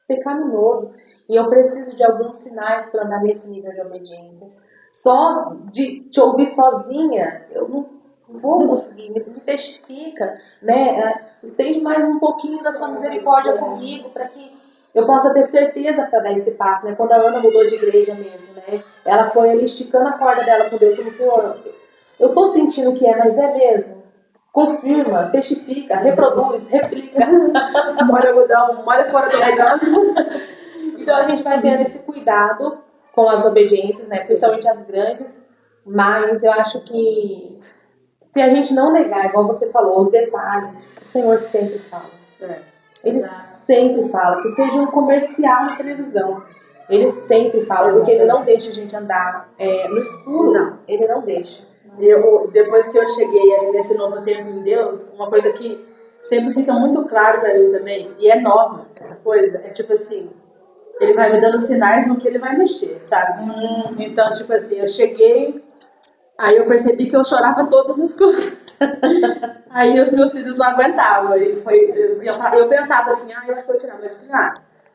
pecaminoso. E eu preciso de alguns sinais para andar nesse nível de obediência. Só de te ouvir sozinha, eu não vou conseguir. Me testifica, né? Estende mais um pouquinho da sua misericórdia comigo, para que eu possa ter certeza para dar esse passo, né? Quando a Ana mudou de igreja mesmo, né? Ela foi ali esticando a corda dela com Deus, como Senhor, eu tô sentindo que mas é mesmo? Confirma, testifica, reproduz, replica. Molha fora do legal. Então a gente vai tendo esse cuidado com as obediências, né? Principalmente as grandes. Mas eu acho que se a gente não negar, igual você falou, os detalhes, o Senhor sempre fala. Ele sempre fala, que seja um comercial na televisão. Ele sempre fala, porque ele não deixa a gente andar no escuro. Não. Ele não deixa. Depois que eu cheguei ali nesse novo tempo em Deus, uma coisa que sempre fica muito claro pra mim também, e é nova essa coisa, é tipo assim, ele vai me dando sinais no que ele vai mexer, sabe? Então, tipo assim, eu cheguei, aí eu percebi que eu chorava todos os cultos. Aí os meus filhos não aguentavam. Eu pensava assim, eu acho que vou tirar, mas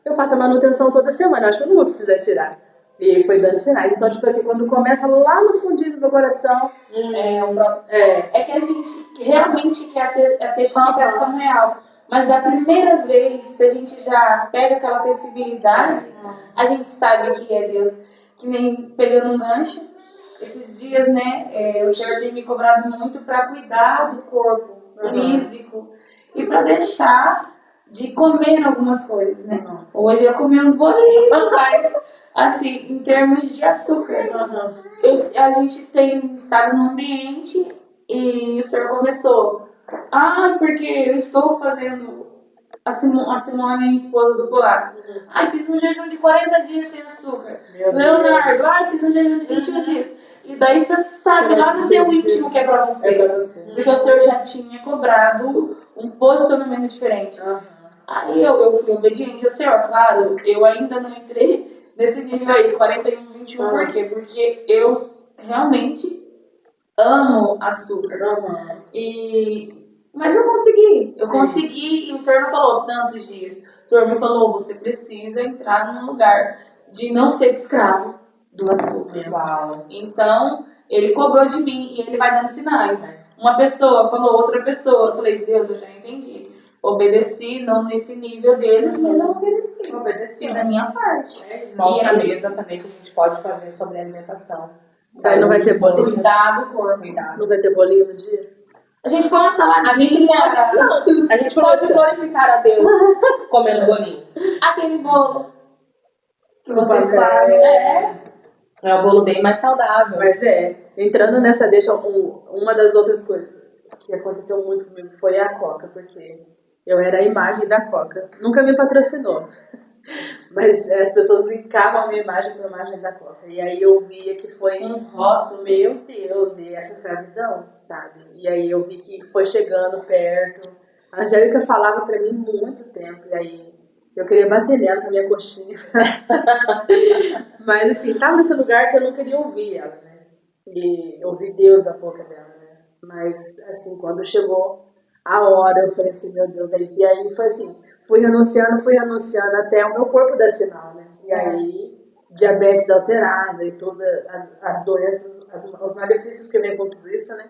eu faço a manutenção toda semana, acho que eu não vou precisar tirar. E foi dando sinais. Então, tipo assim, quando começa lá no fundinho do meu coração... É que a gente realmente quer a testificação real. Mas da primeira vez, se a gente já pega aquela sensibilidade, a gente sabe que é Deus. Que nem pegando um gancho, esses dias, né, o Senhor tem me cobrado muito para cuidar do corpo físico e para deixar de comer algumas coisas, né? Hoje eu comi uns bolinhos, mas assim, em termos de açúcar. A gente tem estado num ambiente e o Senhor começou. Porque eu estou fazendo a Simone, esposa do Polaco. Fiz um jejum de 40 dias sem açúcar. Leonardo, fiz um jejum de 21 dias. E daí você sabe lá no seu íntimo que é pra você. Porque o Senhor já tinha cobrado um posicionamento diferente. Aí eu fui obediente ao Senhor. Claro, eu ainda não entrei nesse nível aí, 41, 21. Por quê? Porque eu realmente amo açúcar. Mas eu consegui. Eu consegui e o Senhor não falou tantos dias. O Senhor me falou, você precisa entrar num lugar de não ser escravo do açúcar. Então, ele cobrou de mim e ele vai dando sinais. Uma pessoa falou, outra pessoa. Eu falei, Deus, eu já entendi. Obedeci, não nesse nível deles, mas eu obedeci. Fiz a minha parte. Mostra a mesa também que a gente pode fazer sobre a alimentação. Aí não vai ter bolinho? Cuidar do corpo. Não vai ter bolinho no dia? A gente põe uma saladinha. A gente pode glorificar a Deus comendo bolinho. Aquele bolo que vocês fazem. É um bolo bem mais saudável. Mas entrando nessa deixa, uma das outras coisas que aconteceu muito comigo foi a Coca, porque eu era a imagem da Coca. Nunca me patrocinou. Mas as pessoas linkavam a minha imagem com a imagem da Coca. E aí eu via que foi um rótulo, meu Deus, e essa escravidão, sabe? E aí eu vi que foi chegando perto. A Angélica falava pra mim muito tempo, e aí eu queria bater nela com a minha coxinha. Mas assim, tava nesse lugar que eu não queria ouvir ela, né? E ouvir Deus da boca dela, né? Mas assim, quando chegou a hora, eu falei assim, meu Deus, é isso. E aí foi assim, fui renunciando até o meu corpo dar sinal, né? E aí, diabetes alterada e todas as doenças, os malefícios que vem com tudo isso, né?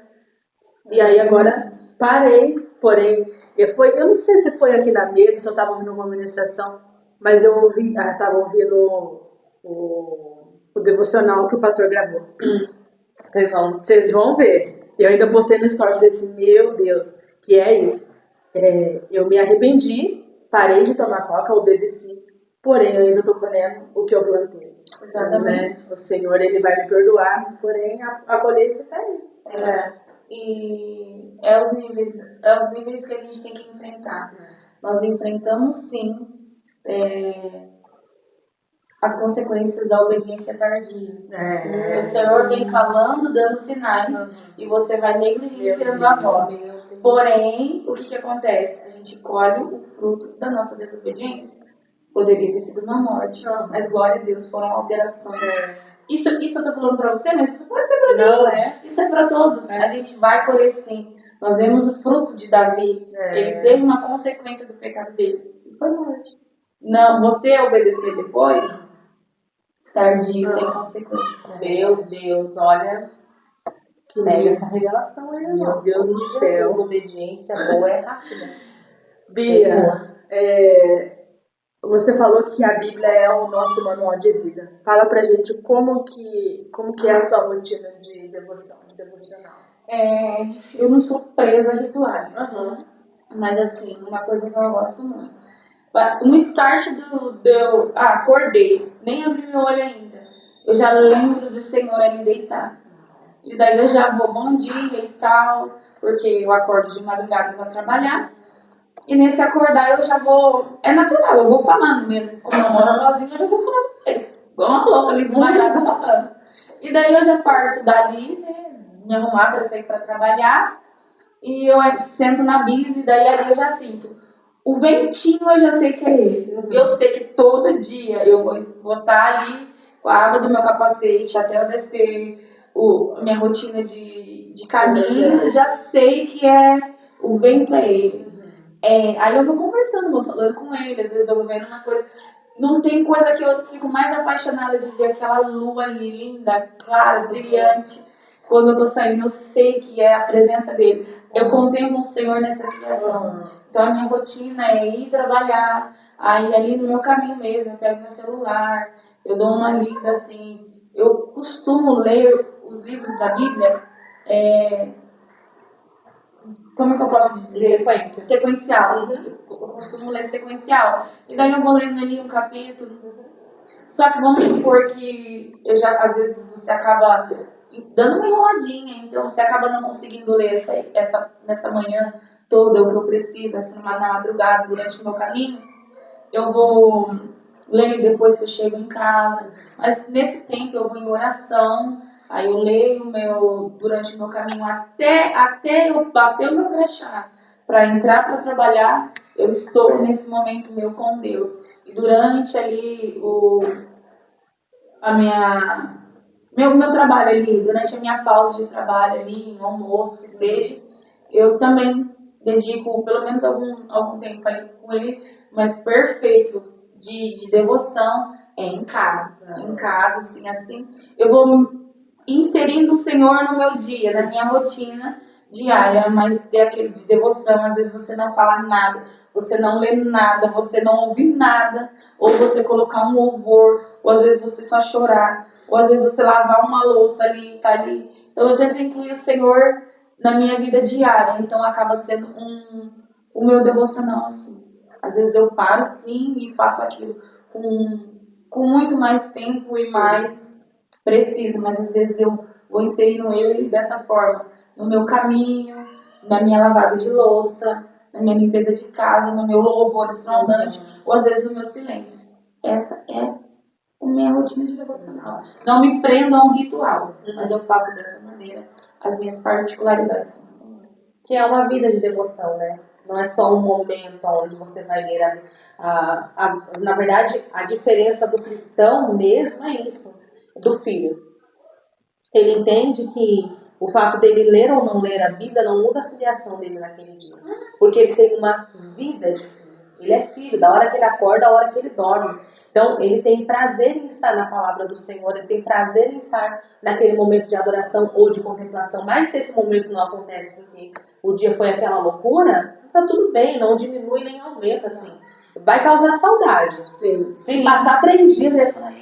E aí agora parei, porém, eu não sei se foi aqui na mesa, se eu estava ouvindo uma ministração, mas eu estava ouvindo o devocional que o pastor gravou. Vocês vão ver. Eu ainda postei no story desse, meu Deus, que é isso. Eu me arrependi, parei de tomar Coca, obedeci, porém eu ainda estou colhendo o que eu plantei. Exatamente. Né? O Senhor, Ele vai me perdoar, porém a colheita está aí. E é os níveis que a gente tem que enfrentar. Nós enfrentamos sim as consequências da obediência tardia. O Senhor vem falando, dando sinais, e você vai negligenciando a voz. Porém, o que acontece? A gente colhe o fruto da nossa desobediência. Poderia ter sido uma morte, mas glória a Deus, foram alterações. Isso eu tô falando pra você, mas isso pode ser pra mim. Isso é pra todos. A gente vai colher sim. Nós vemos o fruto de Davi. Ele teve uma consequência do pecado dele. E foi morte. Não, você obedecer depois, tardio, tem consequência. Meu Deus, olha. Que pega essa revelação aí, meu Deus do céu. A obediência boa é rápida. Bia, você falou que a Bíblia é o nosso manual de vida. Fala pra gente como que é a sua rotina de devocional. Eu não sou presa a rituais. Mas assim, uma coisa que eu gosto muito. Um start acordei, nem abri meu olho ainda. Eu já lembro do Senhor ali deitado. E daí eu já vou bom dia e tal, porque eu acordo de madrugada para trabalhar. E nesse acordar eu já vou, é natural, eu vou falando mesmo. Como eu moro sozinha, eu já vou falando com ele. Igual uma louca ali, desmaiada falando. E daí eu já parto dali, né, me arrumar para sair para trabalhar. E eu sento na bis e daí ali eu já sinto. O ventinho eu já sei que é ele. Eu sei que todo dia eu vou estar ali com a aba do meu capacete até eu descer a minha rotina de caminho. Eu já sei que o vento é ele. Aí eu vou conversando, vou falando com ele. Às vezes eu vou vendo uma coisa. Não tem coisa que eu fico mais apaixonada de ver aquela lua ali, linda, clara, brilhante. Quando eu tô saindo, eu sei que é a presença dele. Eu contemplo o Senhor nessa criação. Então a minha rotina é ir trabalhar, aí ali no meu caminho mesmo, eu pego meu celular, eu dou uma lida assim, eu costumo ler os livros da Bíblia, como é que eu posso dizer? Sequencial. Eu costumo ler sequencial. E daí eu vou lendo ali um capítulo. Só que vamos supor que às vezes você acaba dando uma enroladinha, então você acaba não conseguindo ler nessa manhã toda o que eu preciso, assim, na madrugada, durante o meu caminho. Eu vou ler depois que eu chego em casa. Mas nesse tempo eu vou em oração. Aí eu leio durante o meu caminho até eu bater o meu crachá para entrar para trabalhar. Eu estou nesse momento meu com Deus. E durante ali meu trabalho ali, durante a minha pausa de trabalho ali, no almoço, que seja, eu também dedico pelo menos algum tempo ali com ele, mas perfeito de devoção é em casa. Em casa, assim, eu vou inserindo o Senhor no meu dia, na minha rotina diária, mas ter aquele de devoção, às vezes você não fala nada, você não lê nada, você não ouve nada, ou você colocar um louvor, ou às vezes você só chorar, ou às vezes você lavar uma louça ali, tá ali. Então eu tento incluir o Senhor na minha vida diária, então acaba sendo o meu devocional assim. Às vezes eu paro sim e faço aquilo com muito mais tempo e mais preciso, mas às vezes eu vou inserindo ele dessa forma, no meu caminho, na minha lavada de louça, na minha limpeza de casa, no meu louvor estrondante, ou às vezes no meu silêncio. Essa é a minha rotina de devocional. Não me prendo a um ritual, mas eu faço dessa maneira as minhas particularidades. Que é uma vida de devoção, né? Não é só um momento onde você vai ler na verdade, a diferença do cristão mesmo é isso, do filho. Ele entende que o fato dele ler ou não ler a Bíblia não muda a filiação dele naquele dia. Porque ele tem uma vida de filho. Ele é filho, da hora que ele acorda, da hora que ele dorme. Então, ele tem prazer em estar na palavra do Senhor, ele tem prazer em estar naquele momento de adoração ou de contemplação. Mas se esse momento não acontece porque o dia foi aquela loucura, tá tudo bem, não diminui nem aumenta, assim. Vai causar saudade. Sim. Se passar 3 dias, ele vai falar,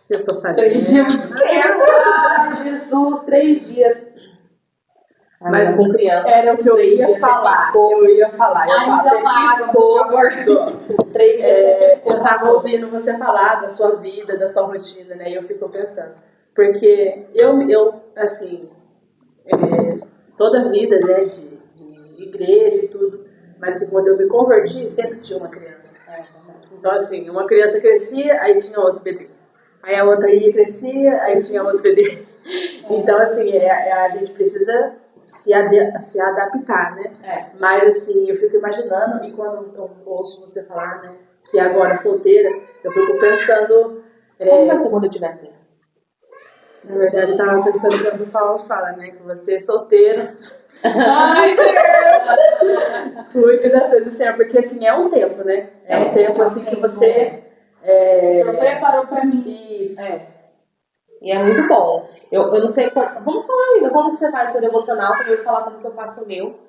eu tô fazendo. 3 dias muito quero. Jesus, 3 dias. Mas com criança. Era o que eu ia falar. Eu Você piscou, guardou. 3 dias você piscou. Eu tava ouvindo você falar da sua vida, da sua rotina, né? E eu fico pensando. Porque eu assim, toda a vida, né, de igreja e tudo, mas assim, quando eu me converti, sempre tinha uma criança. Então, assim, uma criança crescia, aí tinha outro bebê. Aí a outra ia, crescia, aí tinha outro bebê. Então, assim, a gente precisa se adaptar, né? Mas, assim, eu fico imaginando, e quando eu ouço você falar, né, que agora solteira, eu fico pensando... Como vai ser quando eu tiver tempo? Na verdade, eu tava pensando quando o Paulo fala, né, que você é solteiro. Ai, Deus! Cuide das coisas, Senhor, porque, assim, é um tempo, né? É um tempo, assim, que você... O Senhor preparou pra mim. Isso. E é muito bom. Eu não sei vamos falar, amiga, como que você faz seu devocional? Também eu vou falar como que eu faço o meu.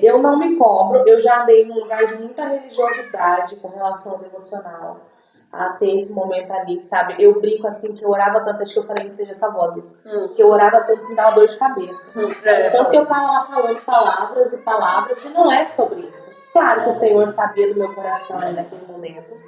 Eu não me cobro. Eu já andei num lugar de muita religiosidade com relação ao devocional. A ter esse momento ali, sabe? Eu brinco assim que eu orava tanto, acho que eu falei que seja essa voz, que eu orava tanto que me dava dor de cabeça. Tanto que eu tava lá falando palavras e palavras, e não é sobre isso. Claro que o Senhor sabia do meu coração naquele momento.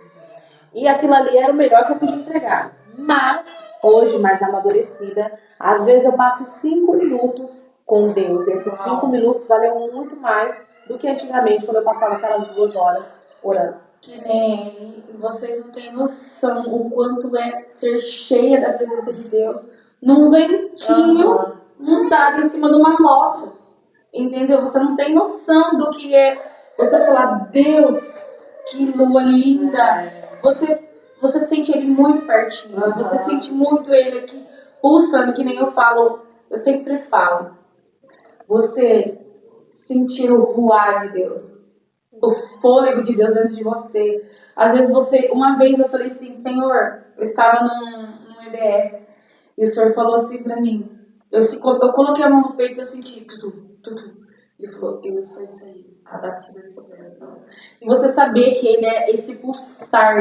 E aquilo ali era o melhor que eu podia entregar. Mas, hoje, mais amadurecida, às vezes eu passo 5 minutos com Deus. E esses 5 minutos valeu muito mais do que antigamente, quando eu passava aquelas 2 horas orando. Que nem vocês não têm noção o quanto é ser cheia da presença de Deus num ventinho montado em cima de uma moto. Entendeu? Você não tem noção do que é você falar, Deus, que lua linda. Você sente ele muito pertinho. Você sente muito ele aqui pulsando, que nem eu falo, eu sempre falo. Você sentir o ruar de Deus, o fôlego de Deus dentro de você. Às vezes uma vez eu falei assim, Senhor, eu estava num EBS e o Senhor falou assim pra mim, eu coloquei a mão no peito e eu senti tudo. Ele falou, eu sou isso aí. a batida do seu coração. E você saber que ele é esse pulsar,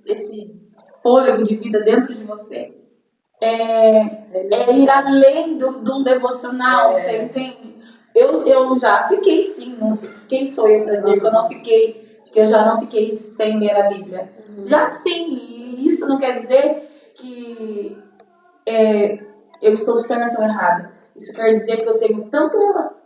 esse fôlego de vida dentro de você. É ir além de um devocional, você entende? Eu já fiquei sim, quem sou eu para dizer que eu não fiquei, que eu já não fiquei sem ler a Bíblia? Já sim, e isso não quer dizer que eu estou certo ou errado. Isso quer dizer que eu tenho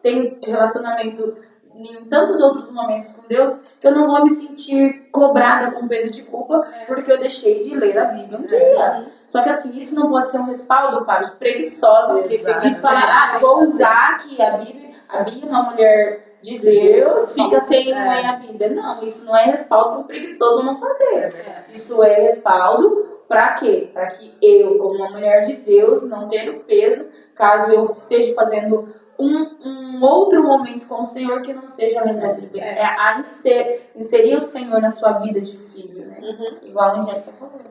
tenho relacionamento em tantos outros momentos com Deus que eu não vou me sentir cobrada com peso de culpa porque eu deixei de ler a Bíblia um dia. Só que assim, isso não pode ser um respaldo para os preguiçosos de falar, vou usar aqui a Bíblia é uma mulher de Deus, fica sem ler a Bíblia. Não, isso não é respaldo para o preguiçoso não fazer. Isso é respaldo para quê? Para que eu, como uma mulher de Deus, não tenha o peso, caso eu esteja fazendo um outro momento com o Senhor que não seja lendo a Bíblia. Inserir o Senhor na sua vida de filho, né? Igual a Angélica falou.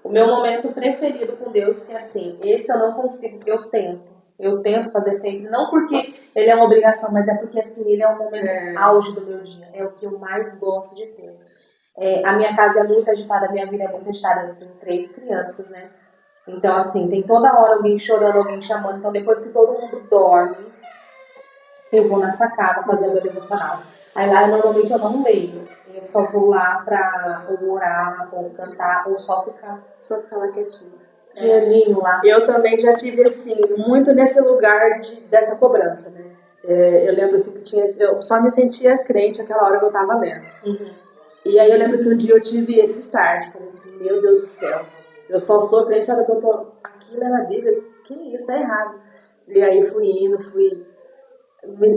O meu momento preferido com Deus, que é assim, esse eu não consigo, eu tento fazer sempre, não porque ele é uma obrigação, mas é porque assim, ele é um momento auge do meu dia, é o que eu mais gosto de ter. A minha casa é muito agitada, a minha vida é muito agitada, eu tenho 3 crianças, né? Então assim, tem toda hora alguém chorando, alguém chamando, então depois que todo mundo dorme, eu vou na sacada fazer o meu devocional. Aí lá normalmente eu não leio, eu só vou lá pra ou orar, ou cantar, ou só ficar lá quietinho. Lá. Eu também já tive assim, muito nesse lugar dessa cobrança, né? Eu lembro assim que eu só me sentia crente aquela hora que eu tava lendo. E aí eu lembro que um dia eu tive esse start, falei assim, meu Deus do céu, eu só sou crente agora que eu tô aqui lendo a Bíblia, que isso, tá errado. E aí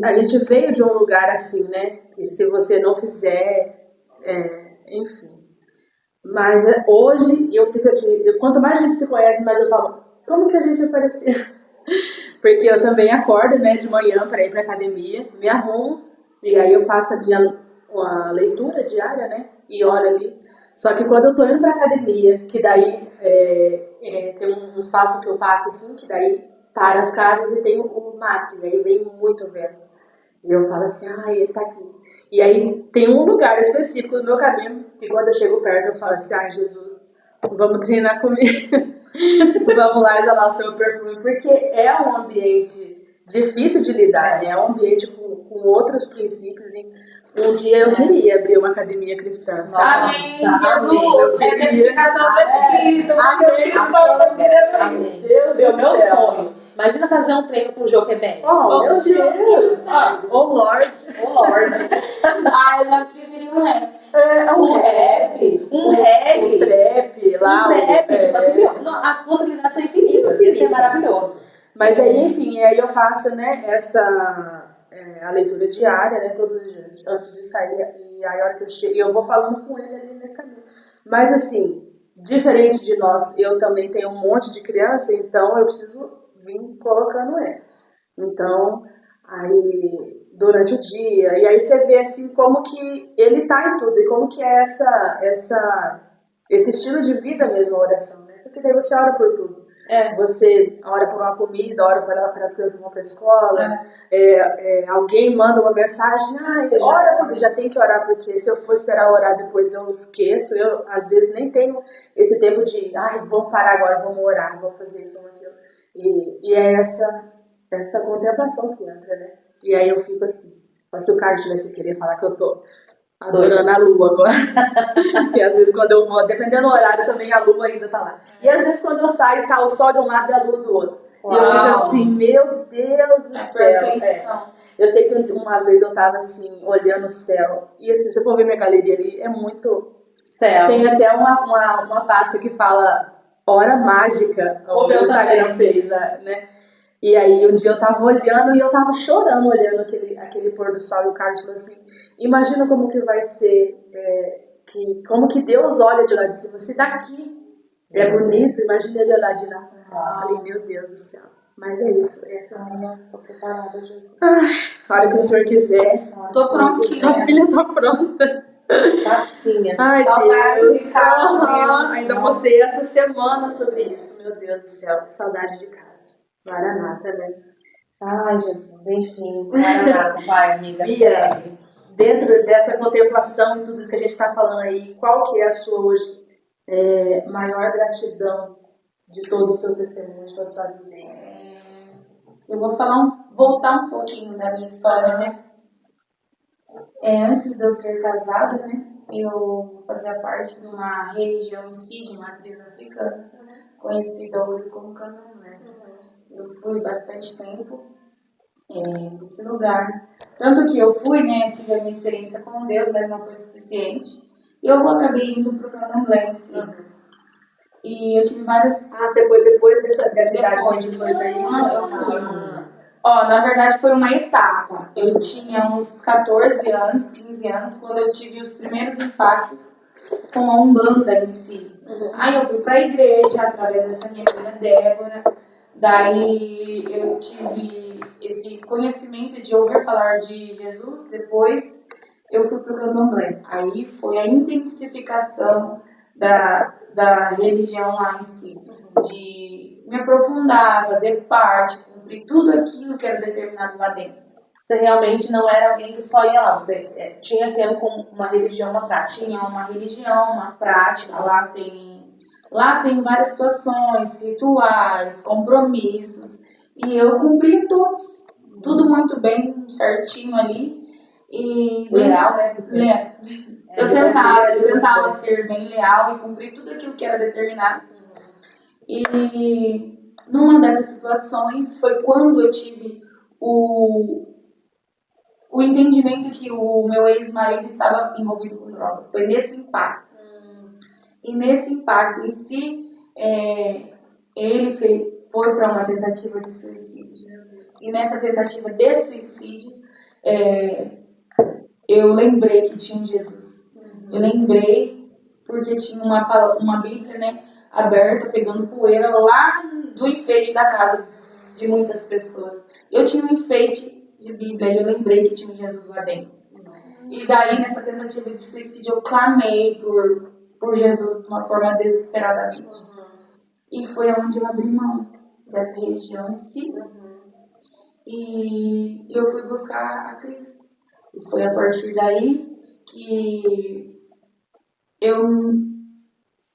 a gente veio de um lugar assim, né? E se você não fizer, enfim. Mas hoje eu fico assim, quanto mais a gente se conhece, mais eu falo, como que a gente apareceu? Porque eu também acordo, né, de manhã para ir para academia, me arrumo, e aí eu faço uma leitura diária, né, e oro ali. Só que quando eu tô indo para academia, que daí tem um espaço que eu passo assim, que daí para as casas e tem o mato, e aí vem muito vento. E eu falo assim, ele tá aqui. E aí tem um lugar específico do meu caminho, que quando eu chego perto eu falo assim, Jesus, vamos treinar comigo. Vamos lá exalar o seu perfume, porque é um ambiente difícil de lidar, né? É um ambiente com outros princípios. E um dia eu queria abrir uma academia cristã, sabe? Amém, Jesus! É a testificação do Espírito. Amém. Deus, meu sonho. Imagina fazer um treino com o Joquebem. Oh, meu Deus! Oh, Lorde! Eu já preferi um rap. Um trap lá. Tipo assim, as possibilidades são infinitas. Isso é maravilhoso. Mas aí, enfim, aí eu faço, né, a leitura diária, né, todos os dias, antes de sair, e aí a hora que eu chego, eu vou falando com ele ali nesse caminho. Mas assim, diferente de nós, eu também tenho um monte de criança, então eu preciso vir colocando ele. Então, aí, durante o dia, e aí você vê assim como que ele tá em tudo, e como que é esse estilo de vida mesmo, a oração, né? Porque daí você ora por tudo. Você ora por uma comida, ora para as crianças que vão para a escola, alguém manda uma mensagem, ora, porque já tem que orar, porque se eu for esperar orar depois eu esqueço, eu às vezes nem tenho esse tempo de, vamos parar agora, vamos orar, vamos fazer isso ou aquilo. E é essa contemplação que entra, né? E aí eu fico assim, se o Carlos tivesse querer falar que eu tô adorando a lua agora. Porque às vezes quando eu vou, dependendo do horário também, a lua ainda tá lá. E às vezes quando eu saio, tá o sol de um lado e a lua do outro. E eu fico assim, meu Deus do céu. Eu sei que uma vez eu tava assim, olhando o céu. E assim, se você for ver minha galeria ali, é muito céu. Tem até uma pasta que fala hora mágica. O meu Instagram fez, né? E aí um dia eu tava olhando e eu tava chorando olhando aquele pôr do sol, e o Carlos falou assim, imagina como que vai ser, como que Deus olha de lá de cima, se daqui é bonito, imagina ele olhar de lá. Eu falei, meu Deus do céu, mas é isso, essa é a minha preparada, Jesus. A hora que o Senhor quiser, tô pronta. Sua filha tá pronta. Facinha. Ai, saudade Deus. de casa. Ainda postei essa semana sobre isso, meu Deus do céu, saudade de casa. Maranata, né? Ai, Jesus, enfim. Maranata, vai, amiga. E dentro dessa contemplação e tudo isso que a gente está falando aí, qual que é a sua hoje maior gratidão de todo o seu testemunho, de toda a sua vida? Eu vou voltar um pouquinho da minha história, né? Antes de eu ser casada, né? Eu fazia parte de uma religião em si, de matriz africana, conhecida hoje como Candomblé. Eu fui bastante tempo nesse lugar. Tanto que eu fui, né? Tive a minha experiência com Deus, mas não foi suficiente. E eu acabei indo pro Candomblé em si. E eu tive várias... Você foi depois dessa idade de 18 aí? Eu fui. Na verdade foi uma etapa. Eu tinha uns 14 anos, 15 anos, quando eu tive os primeiros impactos com a Umbanda em si. Aí eu fui pra igreja, através dessa minha amiga Débora. Daí eu tive esse conhecimento de ouvir falar de Jesus. Depois eu fui pro Candomblé. Aí foi a intensificação da religião lá em si. De me aprofundar, fazer parte, cumprir tudo aquilo que era determinado lá dentro. Você realmente não era alguém que só ia lá, você tinha aquilo como uma religião, uma prática. Tinha uma religião, uma prática, lá tem várias situações, rituais, compromissos, e eu cumpri todos, tudo muito bem, certinho ali. E leal, né? Eu tentava ser bem leal e cumprir tudo aquilo que era determinado. E numa dessas situações foi quando eu tive o entendimento que o meu ex-marido estava envolvido com droga. Foi nesse impacto. E nesse impacto em si, ele foi para uma tentativa de suicídio. E nessa tentativa de suicídio, eu lembrei que tinha um Jesus. Eu lembrei porque tinha uma Bíblia, né, aberta, pegando poeira lá do enfeite da casa de muitas pessoas. Eu tinha um enfeite de Bíblia e eu lembrei que tinha um Jesus lá dentro. E daí, nessa tentativa de suicídio, eu clamei por Jesus de uma forma desesperadamente. E foi onde eu abri mão dessa religião em si. E eu fui buscar a Cristo. E foi a partir daí que eu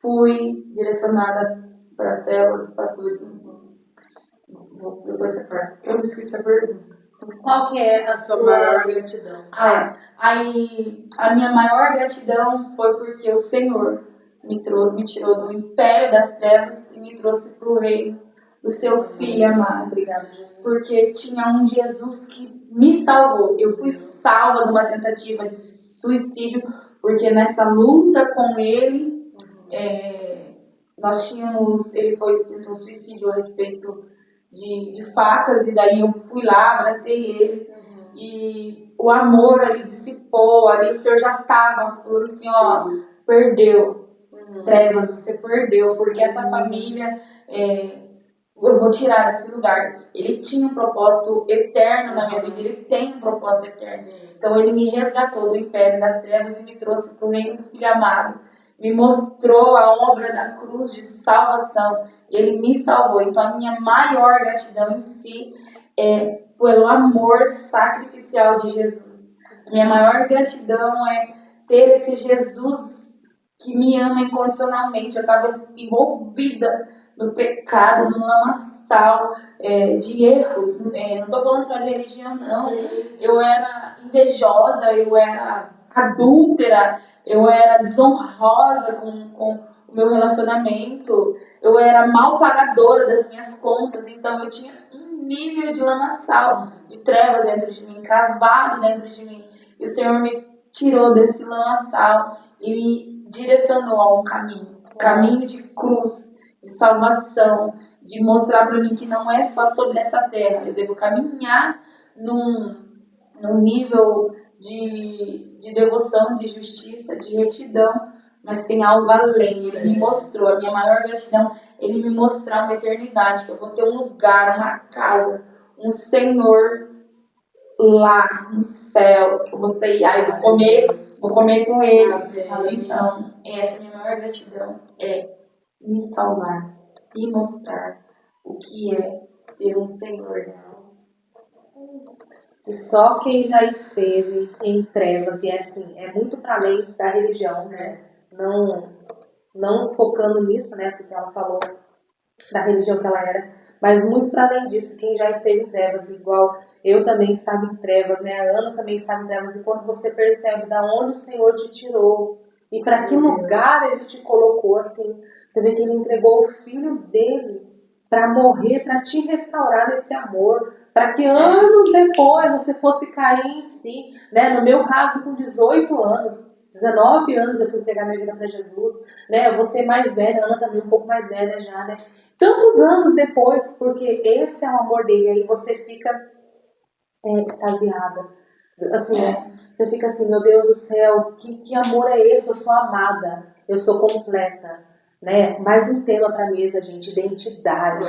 fui direcionada para as células, para as coisas assim. Depois você parte. Eu me esqueci a pergunta. Qual que é a sua maior gratidão? Aí a minha maior gratidão foi porque o Senhor me tirou do império das trevas e me trouxe para o reino do seu Filho amado. Obrigada. Porque tinha um Jesus que me salvou. Eu fui salva de uma tentativa de suicídio, porque nessa luta com ele, ele tentou suicídio a respeito de facas, e daí eu fui lá, abracei ele, e o amor ali dissipou, ali o Senhor já estava falando assim, perdeu, trevas, você perdeu, porque essa família, eu vou tirar desse lugar. Ele tinha um propósito eterno na minha vida, ele tem um propósito eterno. Então ele me resgatou do império das trevas e me trouxe para o reino do Filho amado. Me mostrou a obra da cruz de salvação. Ele me salvou. Então a minha maior gratidão em si é pelo amor sacrificial de Jesus. A minha maior gratidão é ter esse Jesus que me ama incondicionalmente. Eu estava envolvida no pecado, no lamaçal de erros. Não estou falando só de religião, não. Eu era invejosa, eu era adúltera, eu era desonrosa com o meu relacionamento, eu era mal pagadora das minhas contas, então eu tinha um nível de lamaçal, de trevas dentro de mim, cravado dentro de mim. E o Senhor me tirou desse lamaçal e me direcionou a um caminho de cruz, de salvação, de mostrar para mim que não é só sobre essa terra, eu devo caminhar num nível de devoção, de justiça, de retidão, mas tem algo além. Ele me mostrou, a minha maior gratidão, ele me mostrar uma eternidade, que eu vou ter um lugar, uma casa, um Senhor lá no céu, que eu vou sair, aí vou comer com ele. Então, essa é a minha maior gratidão, me salvar e mostrar o que é ter um Senhor. E só quem já esteve em trevas, e é assim, é muito para além da religião, né? Não focando nisso, né? Porque ela falou da religião que ela era, mas muito para além disso, quem já esteve em trevas, igual eu também estava em trevas, né? A Ana também estava em trevas, e quando você percebe da onde o Senhor te tirou e para que lugar Ele te colocou, assim, você vê que Ele entregou o Filho dele para morrer, para te restaurar nesse amor, para que anos depois você fosse cair em si, né? No meu caso, com 18 anos, 19 anos eu fui entregar minha vida para Jesus, né? Eu vou ser mais velha, a Ana também um pouco mais velha já, né? Tantos anos depois, porque esse é o amor dele, aí você fica extasiada. Assim, você fica assim, meu Deus do céu, que amor é esse? Eu sou amada, eu sou completa, né? Mais um tema para mesa, gente, identidade.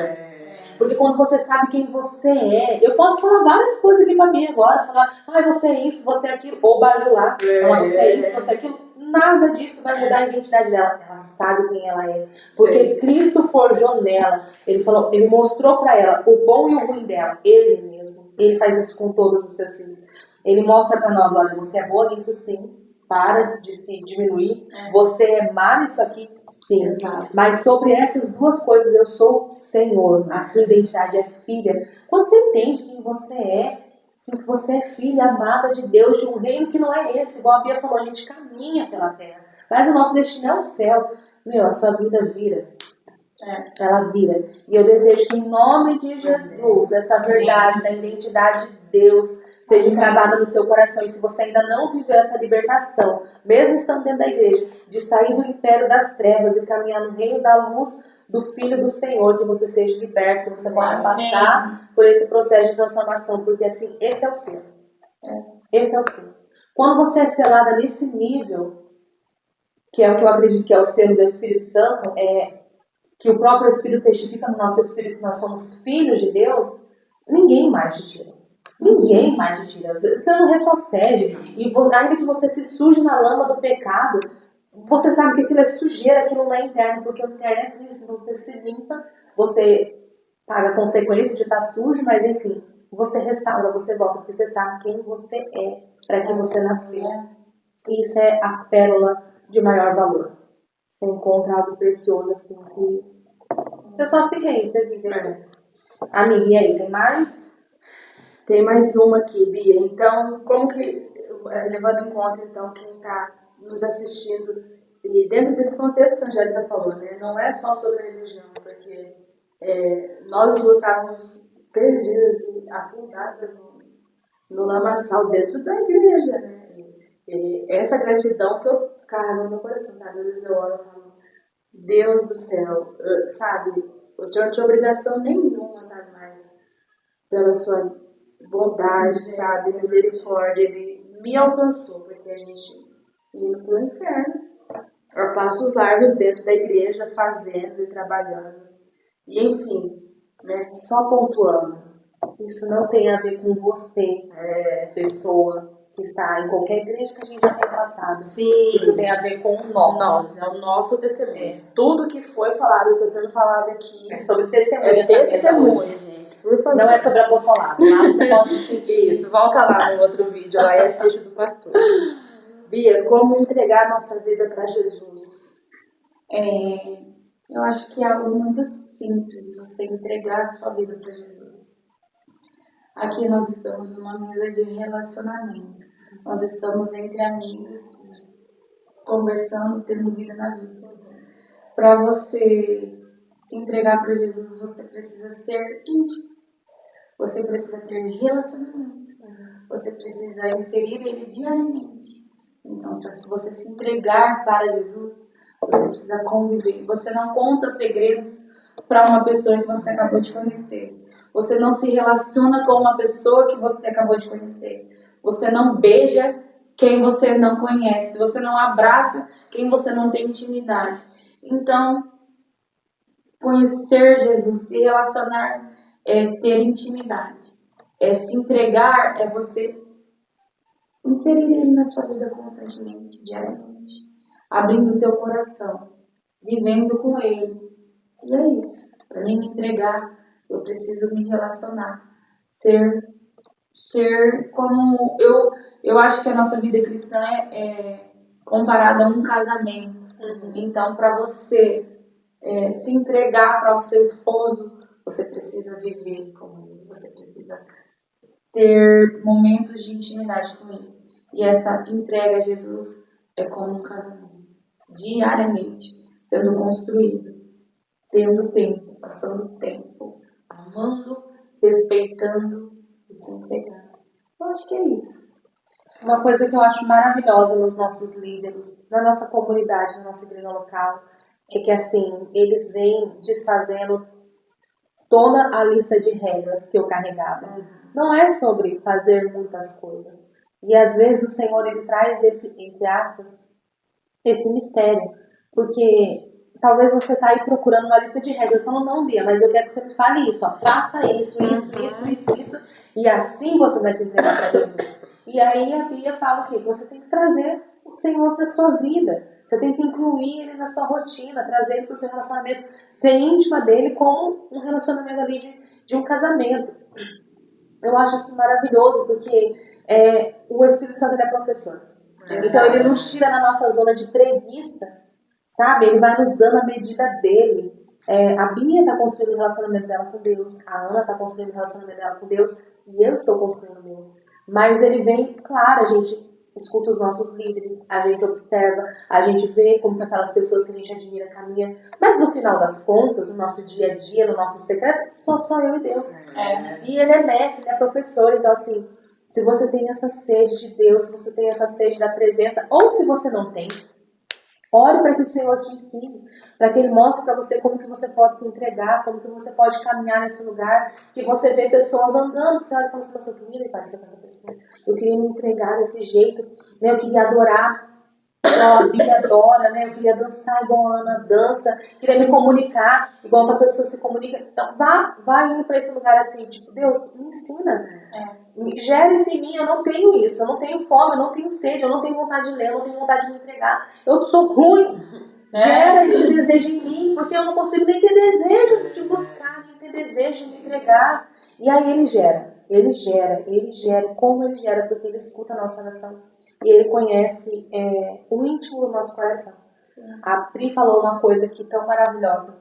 Porque quando você sabe quem você é, eu posso falar várias coisas aqui pra mim agora, falar, você é isso, você é aquilo, ou bajular, falar, você é isso, você é aquilo. Nada disso vai mudar a identidade dela. Ela sabe quem ela é. Porque Cristo forjou nela. Ele falou, ele mostrou pra ela o bom e o ruim dela. Ele mesmo. Ele faz isso com todos os seus filhos. Ele mostra pra nós, olha, você é boa nisso sim. Para de se diminuir. Você é má nisso aqui? Sim. Exato. Mas sobre essas duas coisas eu sou Senhor. A sua identidade é filha. Quando você entende quem você é, assim, que você é filha amada de Deus, de um reino que não é esse. Igual a Bia falou, a gente caminha pela terra. Mas o nosso destino é o céu. Meu, a sua vida vira. Ela vira. E eu desejo que em nome de Jesus, essa verdade da identidade de Deus seja gravada no seu coração. E se você ainda não viveu essa libertação, mesmo estando dentro da igreja, de sair do império das trevas e caminhar no reino da luz do Filho do Senhor, que você seja liberto, que você possa passar por esse processo de transformação, porque assim, esse é o selo. Esse é o selo. Quando você é selada nesse nível, que é o que eu acredito que é o selo do Espírito Santo, que o próprio Espírito testifica no nosso espírito que nós somos filhos de Deus, ninguém mais te tira. Ninguém mais te tira. Você não retrocede. E ainda que você se suje na lama do pecado, você sabe que aquilo é sujeira, aquilo não é interno, porque o interno é Cristo. Então você se limpa, você paga a consequência de estar sujo, mas enfim, você restaura, você volta, porque você sabe quem você é, para quem você nasceu. E isso é a pérola de maior valor. Você encontra algo precioso assim que você só se rende, você vive. Amiga, e aí, tem mais? Tem mais uma aqui, Bia. Então, como que, levando em conta, então, quem está nos assistindo, e dentro desse contexto que a Angélica falou, né, não é só sobre religião, porque nós estávamos perdidas e afundadas no lamaçal dentro da igreja, né? E essa gratidão que eu carrego no meu coração, sabe? Às vezes eu oro e falo, Deus do céu, sabe? O Senhor não tinha obrigação nenhuma, sabe? Mas pela sua bondade, sabe? Misericórdia, Ele me alcançou, porque a gente indo para o inferno, a passos largos dentro da igreja, fazendo e trabalhando. E enfim, né? Só pontuando, isso não tem a ver com você, pessoa que está em qualquer igreja que a gente já tenha passado. Sim. Isso tem a ver com o nosso. É o nosso testemunho. Tudo que foi falado, está sendo falado aqui. É sobre testemunho. Testemunho, gente. Por favor. Não é sobre apostolado. Lá você pode se sentir. Isso, volta lá no outro vídeo, lá é seja do pastor. Bia, como entregar nossa vida para Jesus? Eu acho que é algo muito simples, você entregar a sua vida para Jesus. Aqui nós estamos numa mesa de relacionamento. Nós estamos entre amigos, conversando, tendo vida na vida. Para você se entregar para Jesus, você precisa ser íntimo. Você precisa ter relacionamento. Você precisa inserir ele diariamente. Então, para você se entregar para Jesus, você precisa conviver. Você não conta segredos para uma pessoa que você acabou de conhecer. Você não se relaciona com uma pessoa que você acabou de conhecer. Você não beija quem você não conhece. Você não abraça quem você não tem intimidade. Então, conhecer Jesus, se relacionar, é ter intimidade. Se entregar, é você inserir ele na sua vida constantemente, diariamente. Abrindo o teu coração, vivendo com ele. E é isso. Para mim me entregar, eu preciso me relacionar, ser ser como eu acho que a nossa vida cristã é comparada a um casamento. Então, para você se entregar para o seu esposo, você precisa viver com ele, você precisa ter momentos de intimidade com ele. E essa entrega a Jesus é como um casamento, diariamente sendo construído, tendo tempo, passando tempo, amando, respeitando e se entregando. Eu acho que é isso. Uma coisa que eu acho maravilhosa nos nossos líderes, na nossa comunidade, na nossa igreja local, é que assim, eles vêm desfazendo toda a lista de regras que eu carregava. Não é sobre fazer muitas coisas. E às vezes o Senhor, ele traz esse, entre aspas, esse mistério. Porque talvez você está aí procurando uma lista de regras, falando, não, Bia, mas eu quero que você me fale isso, ó, faça isso, e assim você vai se entregar para Jesus. E aí a Bia fala o quê? Você tem que trazer o Senhor para sua vida. Você tem que incluir ele na sua rotina, trazer ele para o seu relacionamento, ser íntima dele como um relacionamento ali de um casamento. Eu acho isso maravilhoso, porque o Espírito Santo ele é professor. Então ele nos tira da nossa zona de preguiça, sabe? Ele vai nos dando a medida dele. A Bia está construindo o relacionamento dela com Deus, a Ana está construindo o relacionamento dela com Deus, e eu estou construindo o meu. Mas ele vem, claro, a gente escuta os nossos líderes, a gente observa, a gente vê como aquelas pessoas que a gente admira caminham, mas no final das contas, no nosso dia a dia, no nosso secreto, só eu e Deus. E ele é mestre, ele é professor, então assim, se você tem essa sede de Deus, se você tem essa sede da presença, ou se você não tem, ore para que o Senhor te ensine, para que Ele mostre para você como que você pode se entregar, como que você pode caminhar nesse lugar, que você vê pessoas andando, que você olha e fala assim, eu queria me parecer com essa pessoa, eu queria me entregar desse jeito, né? Eu queria adorar igual a Bia adora, né? Eu queria dançar igual a Ana dança, queria me comunicar igual outra pessoa se comunica. Então vá indo para esse lugar assim, tipo, Deus, me ensina, gera isso em mim, eu não tenho isso, eu não tenho fome, eu não tenho sede, eu não tenho vontade de ler, eu não tenho vontade de me entregar, eu sou ruim. Gera esse desejo em mim, porque eu não consigo nem ter desejo de buscar, nem ter desejo de me entregar. E aí ele gera, como ele gera, porque ele escuta a nossa oração e ele conhece o íntimo do nosso coração. A Pri falou uma coisa aqui tão maravilhosa,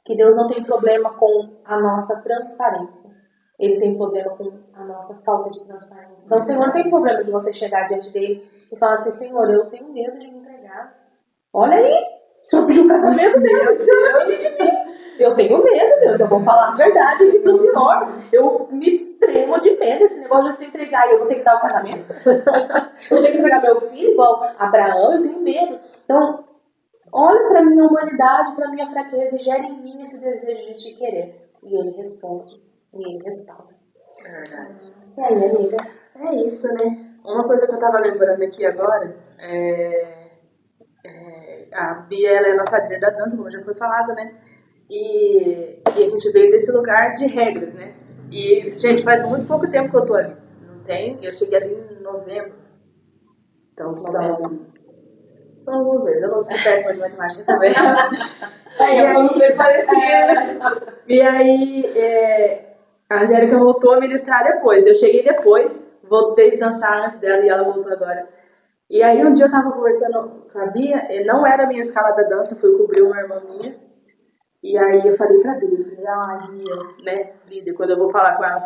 que Deus não tem problema com a nossa transparência, Ele tem problema com a nossa falta de transparência. Então o Senhor não tem problema de você chegar diante dele e falar assim, Senhor, eu tenho medo de me entregar. Olha aí, o Senhor pediu um casamento dele, o Senhor vai pedir de mim. Eu tenho medo, Deus, eu vou falar a verdade aqui pro Senhor. Eu me tremo de medo desse negócio de se entregar e eu vou ter que dar o casamento. Eu vou ter que entregar meu filho igual Abraão, eu tenho medo. Então, olha pra minha humanidade, pra minha fraqueza e gera em mim esse desejo de te querer. E ele responde, e ele respalda. É verdade. E aí, amiga? É isso, né? Uma coisa que eu tava lembrando aqui agora a Bia, ela é nossa líder da dança, como já foi falado, né? E a gente veio desse lugar de regras, né? E, gente, faz muito pouco tempo que eu tô ali. Não tem? Eu cheguei ali em novembro. Então são alguns meses. Eu não sou péssima de matemática também. Eu somos bem parecidas. E aí, a Angélica voltou a ministrar depois. Eu cheguei depois, voltei a dançar antes dela e ela voltou agora. E aí um dia eu tava conversando com a Bia, não era a minha escala da dança, fui cobrir uma irmã minha. E aí eu falei pra Bia, Bia, né, líder, quando eu vou falar com ela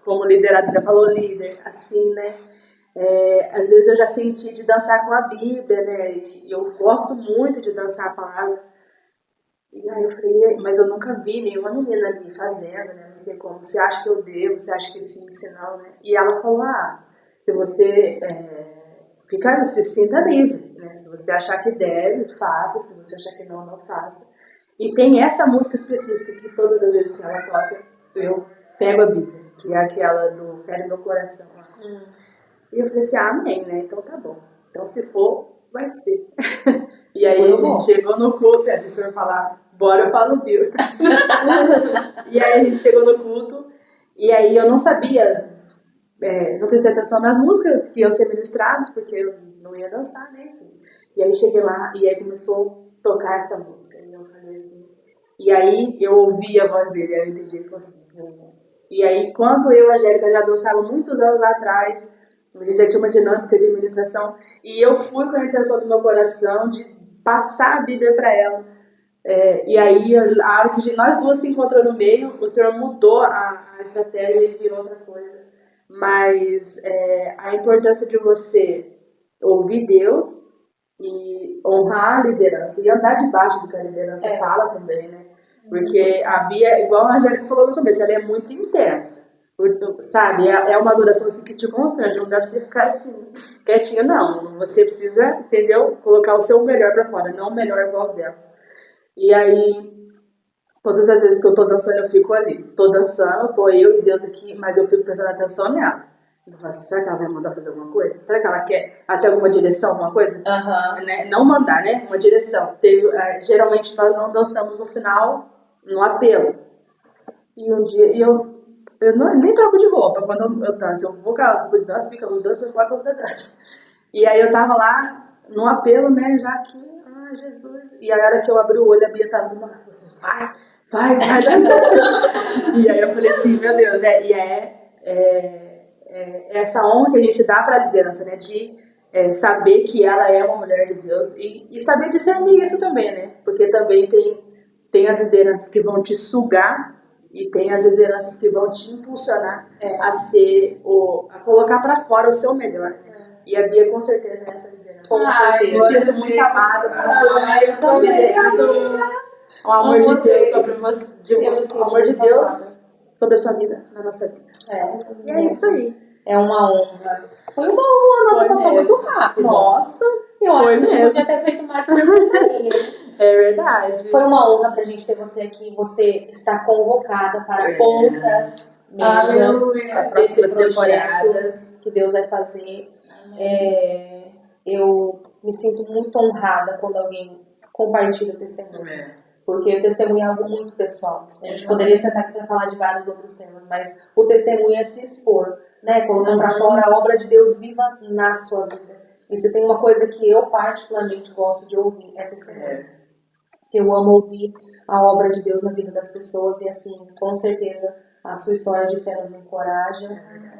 como líder, a Bia falou líder, assim, né. Às vezes eu já senti de dançar com a Bíblia, né, e eu gosto muito de dançar a palavra. E aí eu falei, mas eu nunca vi nenhuma menina ali fazendo, né, não sei como, você acha que eu devo, você acha que sim, se não, né. E ela falou, se você... se sinta livre, né? Se você achar que deve, faça. Se você achar que não, não faça. E tem essa música específica que todas as vezes que ela toca, eu pego a Bíblia, que é aquela do Fere Meu Coração. E eu falei assim, amém, né? Então tá bom. Então se for, vai ser. E aí a gente chegou no culto, se o senhor falar, bora, eu falo Bíblia. E aí a gente chegou no culto, e aí eu não sabia... não prestei atenção nas músicas que iam ser ministradas, porque eu não ia dançar, né? E aí cheguei lá, e aí começou a tocar essa música, e eu falei assim, e aí eu ouvi a voz dele, aí eu entendi, ele falou assim, E aí, quando eu e a Angélica já dançávamos muitos anos lá atrás, a gente já tinha uma dinâmica de administração, e eu fui com a intenção do meu coração de passar a Bíblia para ela. E aí, a hora que nós duas se encontramos no meio, o Senhor mudou a estratégia e virou outra coisa. Mas a importância de você ouvir Deus e honrar a liderança e andar debaixo do que a liderança fala também, né? Porque a Bia, igual a Angélica falou no começo, ela é muito intensa. Sabe, é uma adoração assim que te constrange, não dá pra você ficar assim, quietinho, não. Você precisa, entendeu? Colocar o seu melhor pra fora, não o melhor igual dela. E aí, todas as vezes que eu tô dançando, eu fico ali. Tô dançando, tô eu e Deus aqui, mas eu fico prestando atenção nela. Eu falo assim, será que ela vai mandar fazer alguma coisa? Será que ela quer até alguma direção, alguma coisa? Né? Não mandar, né? Uma direção. Geralmente nós não dançamos no final, no apelo. E um dia, nem troco de roupa quando eu danço. Eu vou com a dança, fica no dança, eu vou com a dança. E aí eu tava lá, no apelo, né, já aqui, Jesus. E aí a hora que eu abri o olho, a Bia tava do lado, vai. E aí eu falei assim, meu Deus, essa honra que a gente dá pra liderança, né, de saber que ela é uma mulher de Deus e saber discernir isso também, né, porque também tem as lideranças que vão te sugar e tem as lideranças que vão te impulsionar a colocar pra fora o seu melhor, né? E a Bia com certeza é essa liderança. Com certeza. Eu sinto muito amada, eu também. O amor de Deus sobre você, o amor de Deus sobre a sua vida, na nossa vida. E é isso aí. É uma honra. Foi uma honra, nossa, passou muito rápido. Nossa, eu acho que a gente podia ter feito mais perguntas. É verdade. Foi uma honra pra gente ter você aqui. Você está convocada para outras mesas desse projeto que Deus vai fazer. Eu me sinto muito honrada quando alguém compartilha o testemunho. Porque o testemunho é algo muito pessoal. A gente poderia sentar aqui para falar de vários outros temas, mas o testemunho é se expor, né? Colocando para fora a obra de Deus viva na sua vida. E se tem uma coisa que eu particularmente gosto de ouvir, é testemunho. Eu amo ouvir a obra de Deus na vida das pessoas e assim, com certeza, a sua história de fé nos encoraja,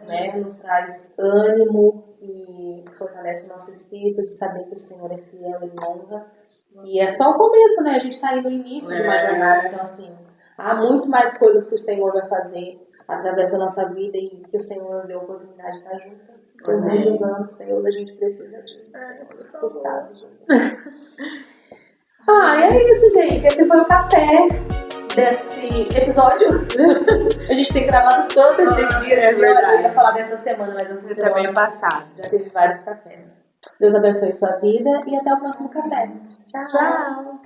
né? Nos traz ânimo e fortalece o nosso espírito de saber que o Senhor é fiel e honra. E é só o começo, né? A gente está aí no início de uma jornada, então assim, há muito mais coisas que o Senhor vai fazer através da nossa vida e que o Senhor nos deu a oportunidade de estar juntas por muitos anos, Senhor, a gente precisa disso. Gustavo, Jesus. E é isso, gente. Esse foi o café desse episódio. A gente tem gravado todos esses dias. Eu ia falar dessa semana, mas essa semana também é passado. Já teve vários cafés. Deus abençoe sua vida e até o próximo café. Tchau.